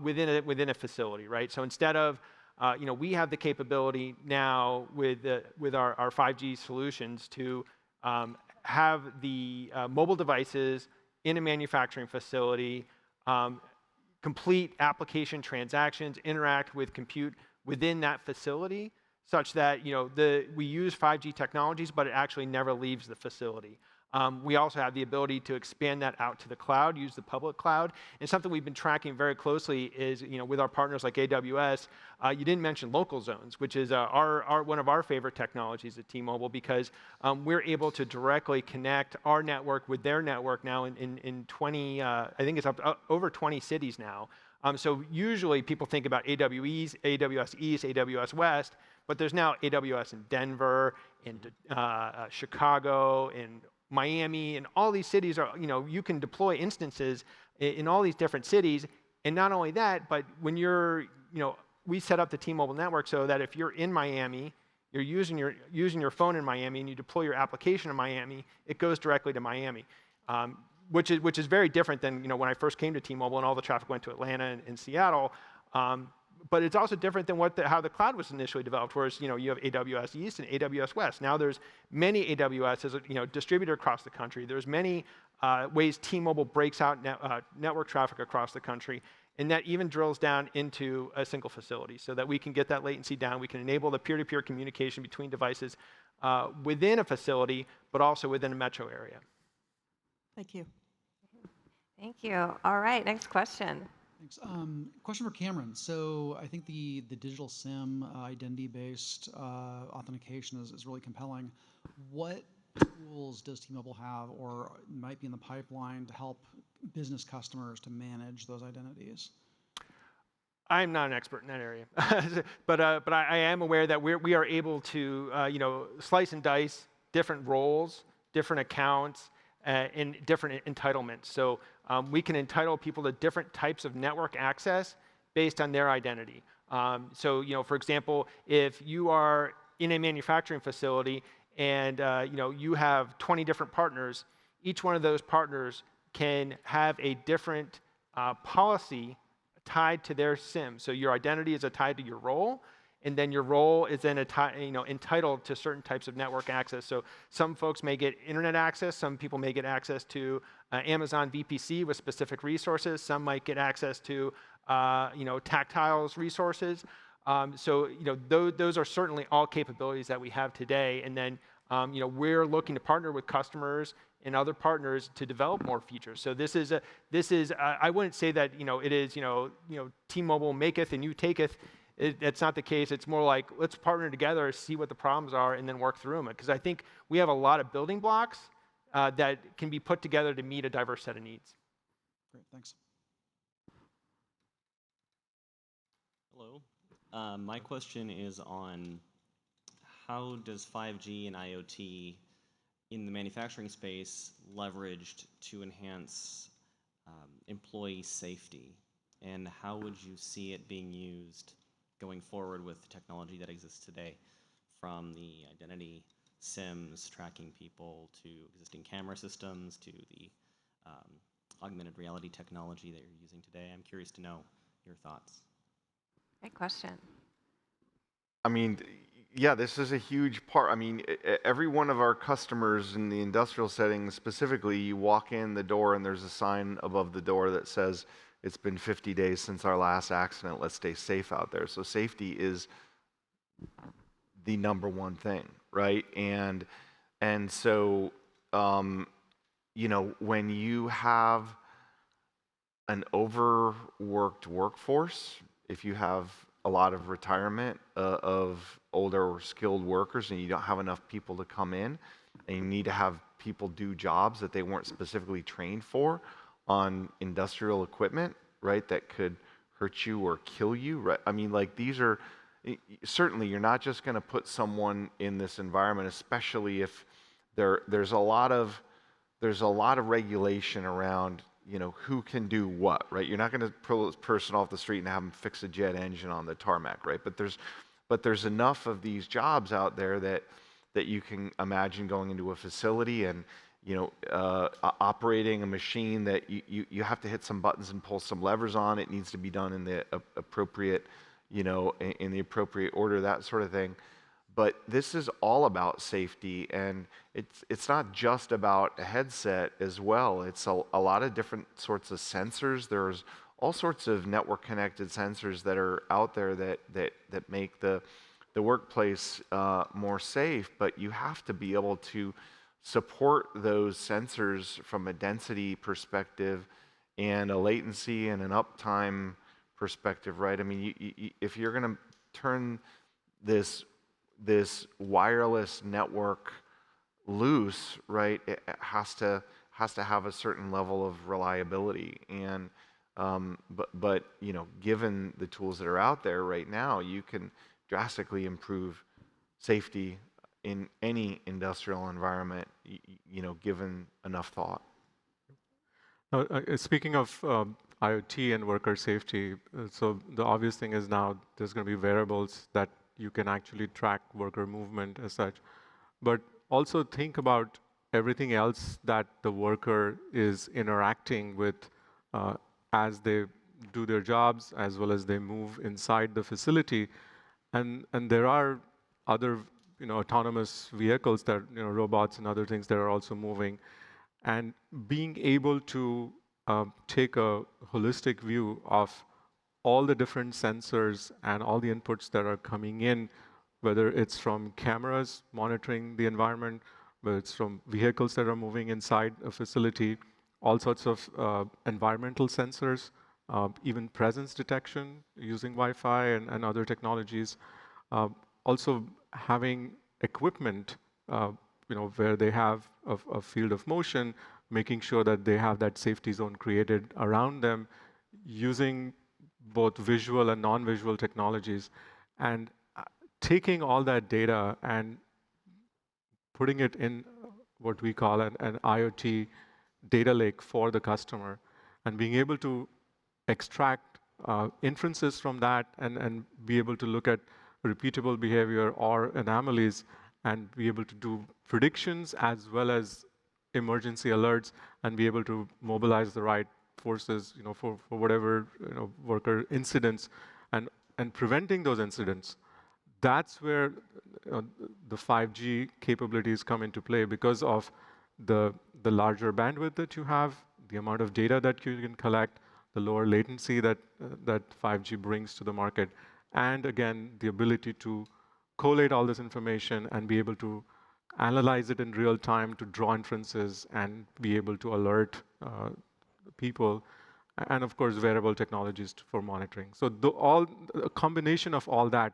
within a facility, right? So instead of we have the capability now with our 5G solutions to have the mobile devices in a manufacturing facility, complete application transactions, interact with compute within that facility, such that we use 5G technologies, but it actually never leaves the facility. We also have the ability to expand that out to the cloud, use the public cloud. And something we've been tracking very closely is, with our partners like AWS, you didn't mention local zones, which is one of our favorite technologies at T-Mobile, because we're able to directly connect our network with their network now in 20, I think it's over 20 cities now. So usually people think about AWS East, AWS West, but there's now AWS in Denver, in Chicago, in Miami, and all these cities are, you can deploy instances in all these different cities. And not only that, but when you're, we set up the T-Mobile network so that if you're in Miami, you're using your phone in Miami and you deploy your application in Miami, it goes directly to Miami, which is very different than, when I first came to T-Mobile and all the traffic went to Atlanta and Seattle. But it's also different than how the cloud was initially developed, whereas you have AWS East and AWS West. Now there's many AWSs distributed across the country. There's many ways T-Mobile breaks out network traffic across the country, and that even drills down into a single facility so that we can get that latency down. We can enable the peer-to-peer communication between devices within a facility, but also within a metro area. Thank you. Thank you. All right, next question. Thanks. Question for Cameron. So I think the digital SIM identity-based authentication is really compelling. What tools does T-Mobile have or might be in the pipeline to help business customers to manage those identities? I'm not an expert in that area, but I am aware that we are able to slice and dice different roles, different accounts, and different entitlements. So we can entitle people to different types of network access based on their identity. So for example, if you are in a manufacturing facility and you have 20 different partners, each one of those partners can have a different policy tied to their SIM. So your identity is tied to your role, and then your role is then entitled to certain types of network access. So some folks may get internet access, some people may get access to Amazon VPC with specific resources, some might get access to Taqtile's resources. So those are certainly all capabilities that we have today, and then we're looking to partner with customers and other partners to develop more features. So this is I wouldn't say that it is T-Mobile maketh and you taketh. It's not the case. It's more like, let's partner together, see what the problems are, and then work through them. Because I think we have a lot of building blocks that can be put together to meet a diverse set of needs. Great, thanks. Hello. My question is on how does 5G and IoT in the manufacturing space leveraged to enhance employee safety? And how would you see it being used going forward with the technology that exists today, from the identity SIMs tracking people to existing camera systems to the augmented reality technology that you're using today? I'm curious to know your thoughts. Great question. I mean, yeah, this is a huge part. I mean, every one of our customers in the industrial setting specifically, you walk in the door and there's a sign above the door that says, it's been 50 days since our last accident, let's stay safe out there. So safety is the number one thing, right? And so, when you have an overworked workforce, if you have a lot of retirement of older skilled workers and you don't have enough people to come in, and you need to have people do jobs that they weren't specifically trained for on industrial equipment, right, that could hurt you or kill you, right? I mean, like, these are, certainly you're not just going to put someone in this environment, especially if there's a lot of regulation around, who can do what, right? You're not going to pull a person off the street and have them fix a jet engine on the tarmac, right? But there's enough of these jobs out there that you can imagine going into a facility and operating a machine that you have to hit some buttons and pull some levers on. It needs to be done in the appropriate, in the appropriate order, that sort of thing. But this is all about safety, and it's not just about a headset as well. It's a lot of different sorts of sensors. There's all sorts of network connected sensors that are out there that make the workplace more safe, but you have to be able to support those sensors from a density perspective and a latency and an uptime perspective, right? I mean, if you're going to turn this wireless network loose, right, it has to have a certain level of reliability. And but given the tools that are out there right now, you can drastically improve safety in any industrial environment, given enough thought. Speaking of IoT and worker safety, so the obvious thing is now there's going to be wearables that you can actually track worker movement as such. But also think about everything else that the worker is interacting with as they do their jobs, as well as they move inside the facility. And there are other autonomous vehicles that robots and other things that are also moving, and being able to take a holistic view of all the different sensors and all the inputs that are coming in, whether it's from cameras monitoring the environment, whether it's from vehicles that are moving inside a facility, all sorts of environmental sensors, even presence detection using Wi-Fi and other technologies. Also having equipment, where they have a field of motion, making sure that they have that safety zone created around them, using both visual and non-visual technologies, and taking all that data and putting it in what we call an IoT data lake for the customer, and being able to extract inferences from that and be able to look at repeatable behavior or anomalies and be able to do predictions as well as emergency alerts and be able to mobilize the right forces, for whatever, worker incidents and preventing those incidents. That's where the 5G capabilities come into play because of the larger bandwidth that you have, the amount of data that you can collect, the lower latency that 5G brings to the market, and again, the ability to collate all this information and be able to analyze it in real time to draw inferences and be able to alert people, and of course, wearable technologies for monitoring. So a combination of all that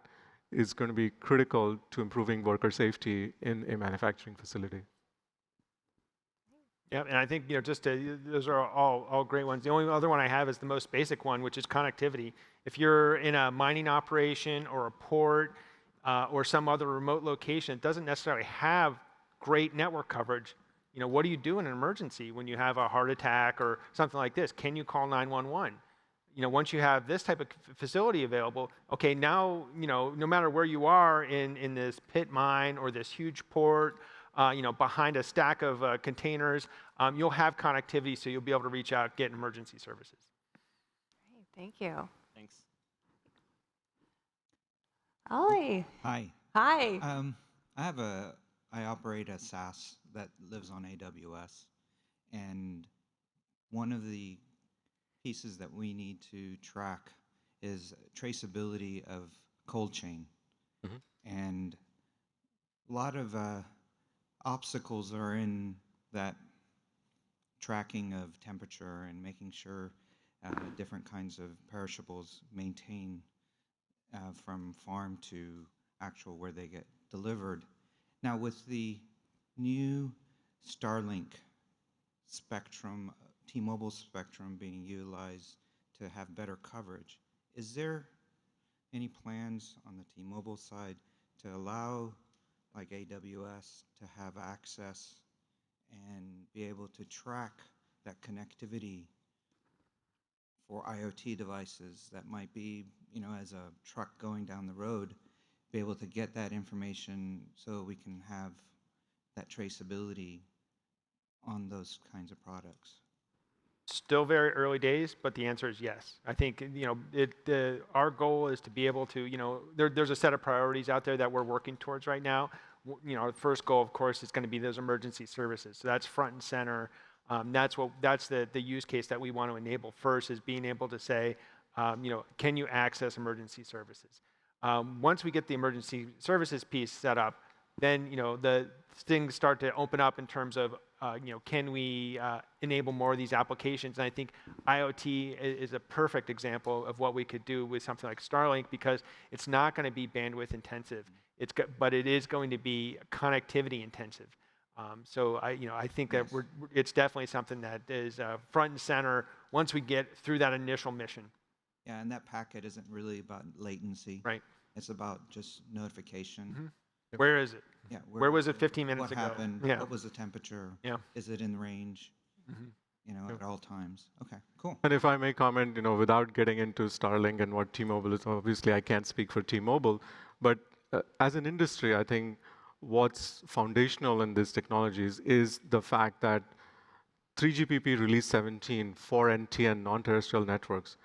is going to be critical to improving worker safety in a manufacturing facility. Yeah, and I think those are all great ones. The only other one I have is the most basic one, which is connectivity. If you're in a mining operation or a port or some other remote location that doesn't necessarily have great network coverage, what do you do in an emergency when you have a heart attack or something like this? Can you call 911? Once you have this type of facility available, okay, now, no matter where you are in this pit mine or this huge port, behind a stack of containers, you'll have connectivity, so you'll be able to reach out, get emergency services. Great, thank you. Thanks. Ollie. Hi. Hi. I operate a SaaS that lives on AWS, and one of the pieces that we need to track is traceability of cold chain. Mm-hmm. And a lot of obstacles are in that tracking of temperature and making sure different kinds of perishables maintain from farm to actual where they get delivered. Now with the new Starlink spectrum, T-Mobile spectrum being utilized to have better coverage, is there any plans on the T-Mobile side to allow like AWS to have access and be able to track that connectivity for IoT devices that might be, as a truck going down the road, be able to get that information so we can have that traceability on those kinds of products? Still very early days, but the answer is yes. I think our goal is to be able to, there's a set of priorities out there that we're working towards right now. The first goal, of course, is going to be those emergency services. So that's front and center. That's the use case that we want to enable first, is being able to say, can you access emergency services? Once we get the emergency services piece set up, then the things start to open up in terms of can we enable more of these applications? And I think IoT is a perfect example of what we could do with something like Starlink, because it's not going to be bandwidth intensive. But it is going to be connectivity intensive. So I think that it's definitely something that is front and center once we get through that initial mission. Yeah, and that packet isn't really about latency. Right. It's about just notification. Mm-hmm. Where is it? Yeah. Where was it 15 minutes what ago? Happened? Yeah. What was the temperature? Yeah. Is it in range? Mm-hmm. At all times. Okay, cool. And if I may comment, without getting into Starlink and what T-Mobile is, obviously I can't speak for T-Mobile, but as an industry, I think what's foundational in these technologies is the fact that 3GPP Release 17 for NTN, non-terrestrial networks,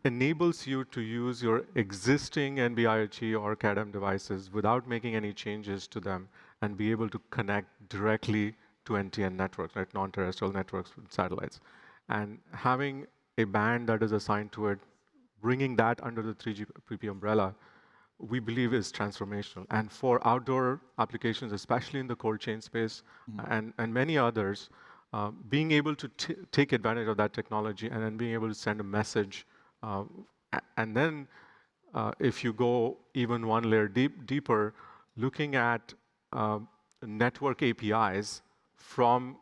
enables you to use your existing NB-IoT or CADM devices without making any changes to them and be able to connect directly to NTN networks, right, non-terrestrial networks with satellites. And having a band that is assigned to it, bringing that under the 3GPP umbrella, we believe is transformational. And for outdoor applications, especially in the cold chain space and many others, being able to take advantage of that technology and then being able to send a message. And then if you go even one layer deeper, looking at network APIs from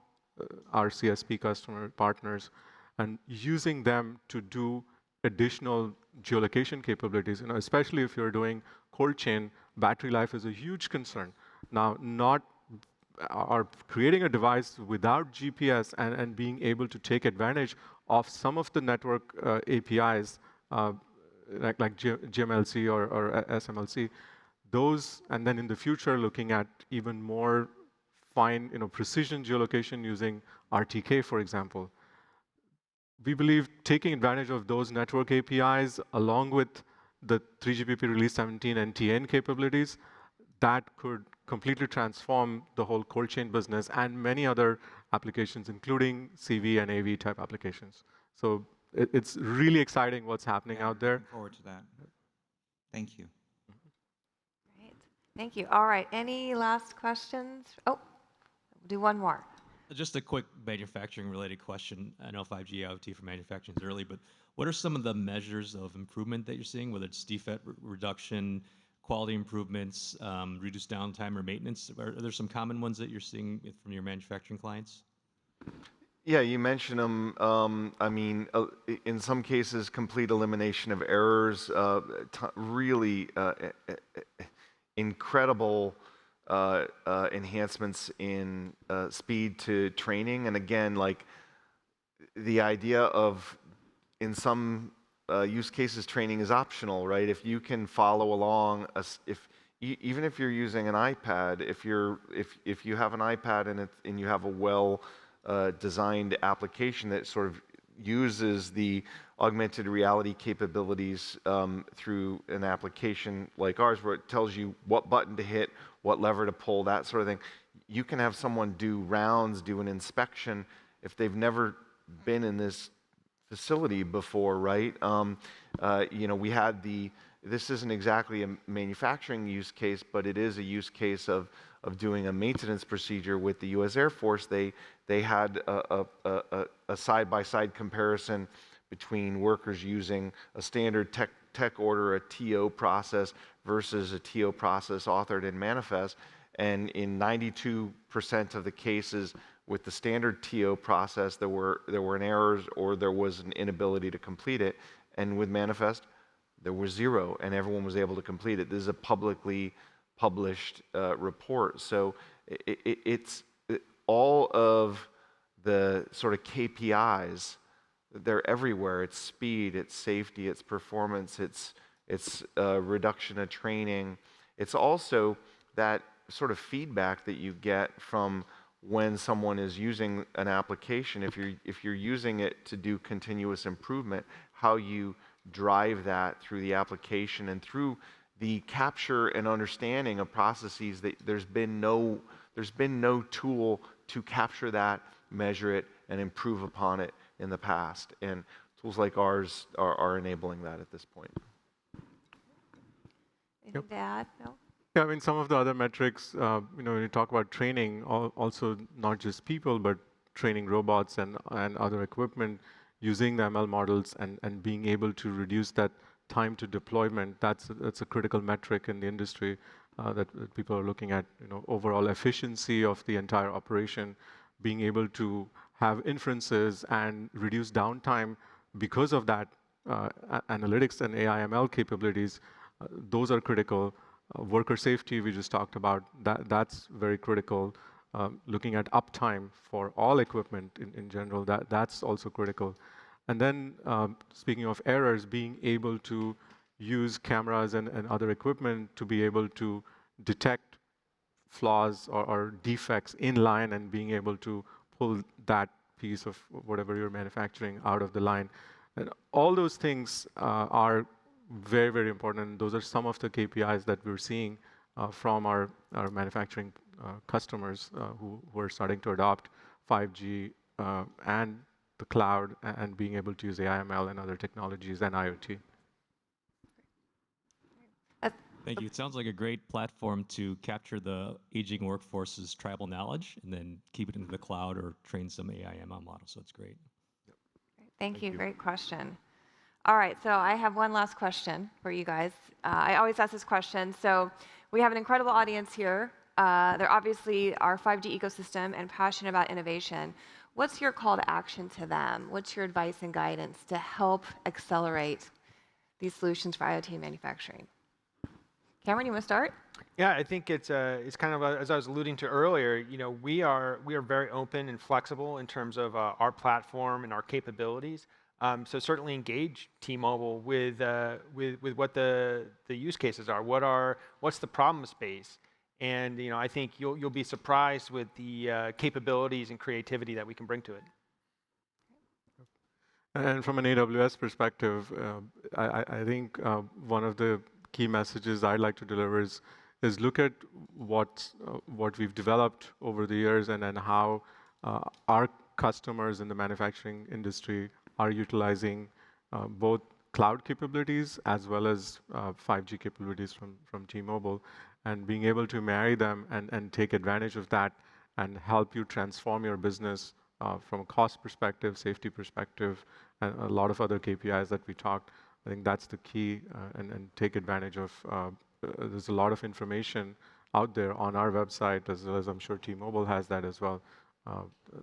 our CSP customer partners and using them to do additional geolocation capabilities, especially if you're doing cold chain, battery life is a huge concern. Now, creating a device without GPS and being able to take advantage of some of the network APIs, like GMLC or SMLC, those, and then in the future, looking at even more fine, precision geolocation using RTK, for example. We believe taking advantage of those network APIs along with the 3GPP Release 17 NTN capabilities, that could completely transform the whole cold chain business and many other applications, including CV and AV type applications. So it's really exciting what's happening out there. Looking forward to that. Thank you. Great. Thank you. All right. Any last questions? Oh, we'll do one more. Just a quick manufacturing-related question. I know 5G IoT for manufacturing is early, but what are some of the measures of improvement that you're seeing, whether it's defect reduction, quality improvements, reduced downtime or maintenance? Are there some common ones that you're seeing from your manufacturing clients? Yeah, you mentioned them. In some cases, complete elimination of errors, really incredible enhancements in speed to training. And again, like the idea of, in some use cases, training is optional, right? If you can follow along, even if you're using an iPad, if you have an iPad and you have a well designed application that sort of uses the augmented reality capabilities through an application like ours, where it tells you what button to hit, what lever to pull, that sort of thing. You can have someone do rounds, do an inspection if they've never been in this facility before, right? We had this isn't exactly a manufacturing use case, but it is a use case of doing a maintenance procedure with the U.S. Air Force. They had a side-by-side comparison between workers using a standard tech order, a TO process, versus a TO process authored in manifest. And in 92% of the cases with the standard TO process, there were errors or there was an inability to complete it. And with manifest, there was zero, and everyone was able to complete it. This is a publicly published report. So it's all of the sort of KPIs, they're everywhere. It's speed, it's safety, it's performance, it's reduction of training. It's also that sort of feedback that you get from when someone is using an application, if you're using it to do continuous improvement, how you drive that through the application and through the capture and understanding of processes that there's been no tool to capture that, measure it, and improve upon it in the past. And tools like ours are enabling that at this point. Anything to add? No? Yeah, I mean, some of the other metrics, when you talk about training, also not just people, but training robots and other equipment, using the ML models and being able to reduce that time to deployment, that's a critical metric in the industry that people are looking at. Overall efficiency of the entire operation, being able to have inferences and reduce downtime because of that analytics and AI ML capabilities, those are critical. Worker safety, we just talked about, that's very critical. Looking at uptime for all equipment in general, that's also critical. And then speaking of errors, being able to use cameras and other equipment to be able to detect flaws or defects in line and being able to pull that piece of whatever you're manufacturing out of the line. And all those things are very, very important. Those are some of the KPIs that we're seeing from our manufacturing customers who are starting to adopt 5G and the cloud and being able to use AI, ML, and other technologies and IoT. Thank you. It sounds like a great platform to capture the aging workforce's tribal knowledge and then keep it into the cloud or train some AI ML model. So it's great. Thank you. Great question. All right, so I have one last question for you guys. I always ask this question. So we have an incredible audience here. They're obviously our 5G ecosystem and passionate about innovation. What's your call to action to them? What's your advice and guidance to help accelerate these solutions for IoT manufacturing? Cameron, you want to start? Yeah, I think it's kind of as I was alluding to earlier. We are very open and flexible in terms of our platform and our capabilities. So certainly engage T-Mobile with what the use cases are. What's the problem space? And I think you'll be surprised with the capabilities and creativity that we can bring to it. And from an AWS perspective, I think one of the key messages I'd like to deliver is look at what we've developed over the years and then how our customers in the manufacturing industry are utilizing both cloud capabilities as well as 5G capabilities from T-Mobile, and being able to marry them and take advantage of that and help you transform your business from a cost perspective, safety perspective, and a lot of other KPIs that we talked. I think that's the key, and take advantage of. There's a lot of information out there on our website, as well as I'm sure T-Mobile has that as well.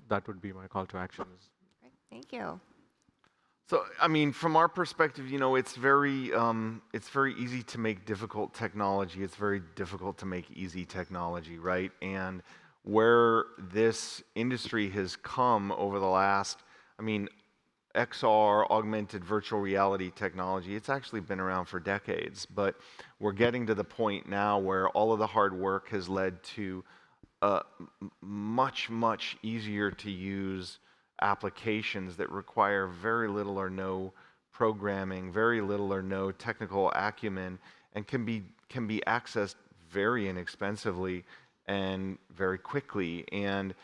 That would be my call to action. Great, thank you. So, I mean, from our perspective, it's very easy to make difficult technology. It's very difficult to make easy technology, right? And where this industry has come over the last, XR, augmented virtual reality technology, it's actually been around for decades, but we're getting to the point now where all of the hard work has led to much, much easier to use applications that require very little or no programming, very little or no technical acumen, and can be accessed very inexpensively and very quickly. And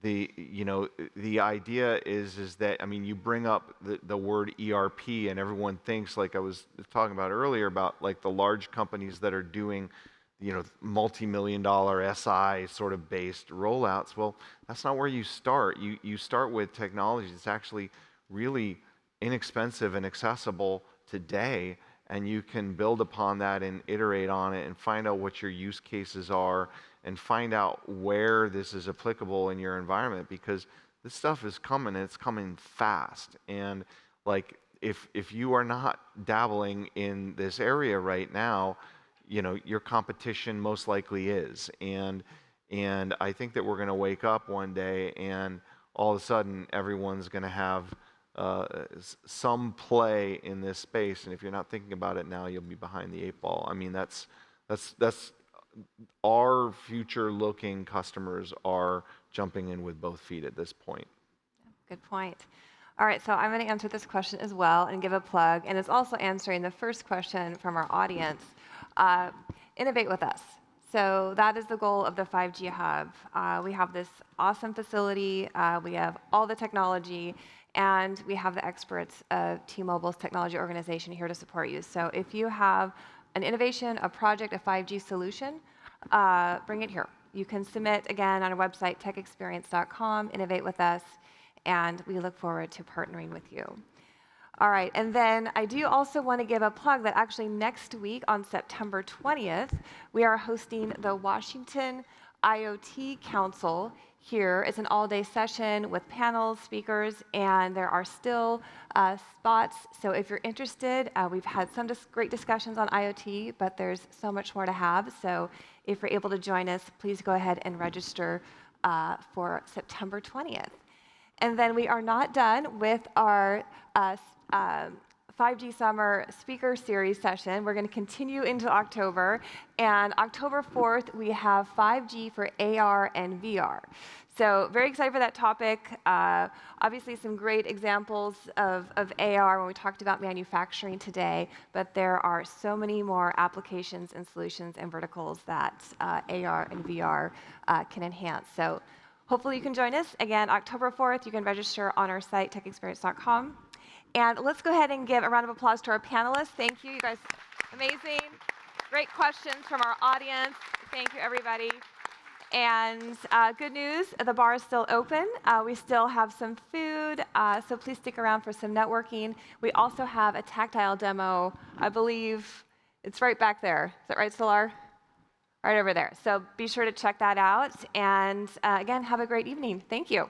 the idea is that you bring up the word ERP, and everyone thinks, like I was talking about earlier, about like the large companies that are doing multi-million-dollar SI sort of based rollouts. Well, that's not where you start. You start with technology that's actually really inexpensive and accessible today, and you can build upon that and iterate on it and find out what your use cases are and find out where this is applicable in your environment, because this stuff is coming and it's coming fast. And like if you are not dabbling in this area right now, your competition most likely is. And I think that we're going to wake up one day and all of a sudden everyone's going to have some play in this space. And if you're not thinking about it now, you'll be behind the 8 ball. That's our future-looking customers are jumping in with both feet at this point. Good point. All right, so I'm going to answer this question as well and give a plug, and it's also answering the first question from our audience. Innovate with us. So that is the goal of the 5G Hub. We have this awesome facility, we have all the technology, and we have the experts of T-Mobile's technology organization here to support you. So if you have an innovation, a project, a 5G solution, bring it here. You can submit, again, on our website, techexperience.com, innovate with us, and we look forward to partnering with you. All right, and then I do also want to give a plug that actually next week on September 20th, we are hosting the Washington IoT Council here. It's an all-day session with panels, speakers, and there are still spots. So if you're interested, we've had some great discussions on IoT, but there's so much more to have. So if you're able to join us, please go ahead and register for September 20th. And then we are not done with our 5G Summer Speaker Series session. We're going to continue into October. And October 4th, we have 5G for AR and VR. So very excited for that topic. Obviously, some great examples of AR when we talked about manufacturing today, but there are so many more applications and solutions and verticals that AR and VR can enhance. So hopefully you can join us. Again, October 4th, you can register on our site, techexperience.com. And let's go ahead and give a round of applause to our panelists. Thank you, you guys, amazing. Great questions from our audience. Thank you, everybody. And good news, the bar is still open. We still have some food, so please stick around for some networking. We also have a Taqtile demo. I believe it's right back there. Is that right, Solar? Right over there. So be sure to check that out. And again, have a great evening. Thank you.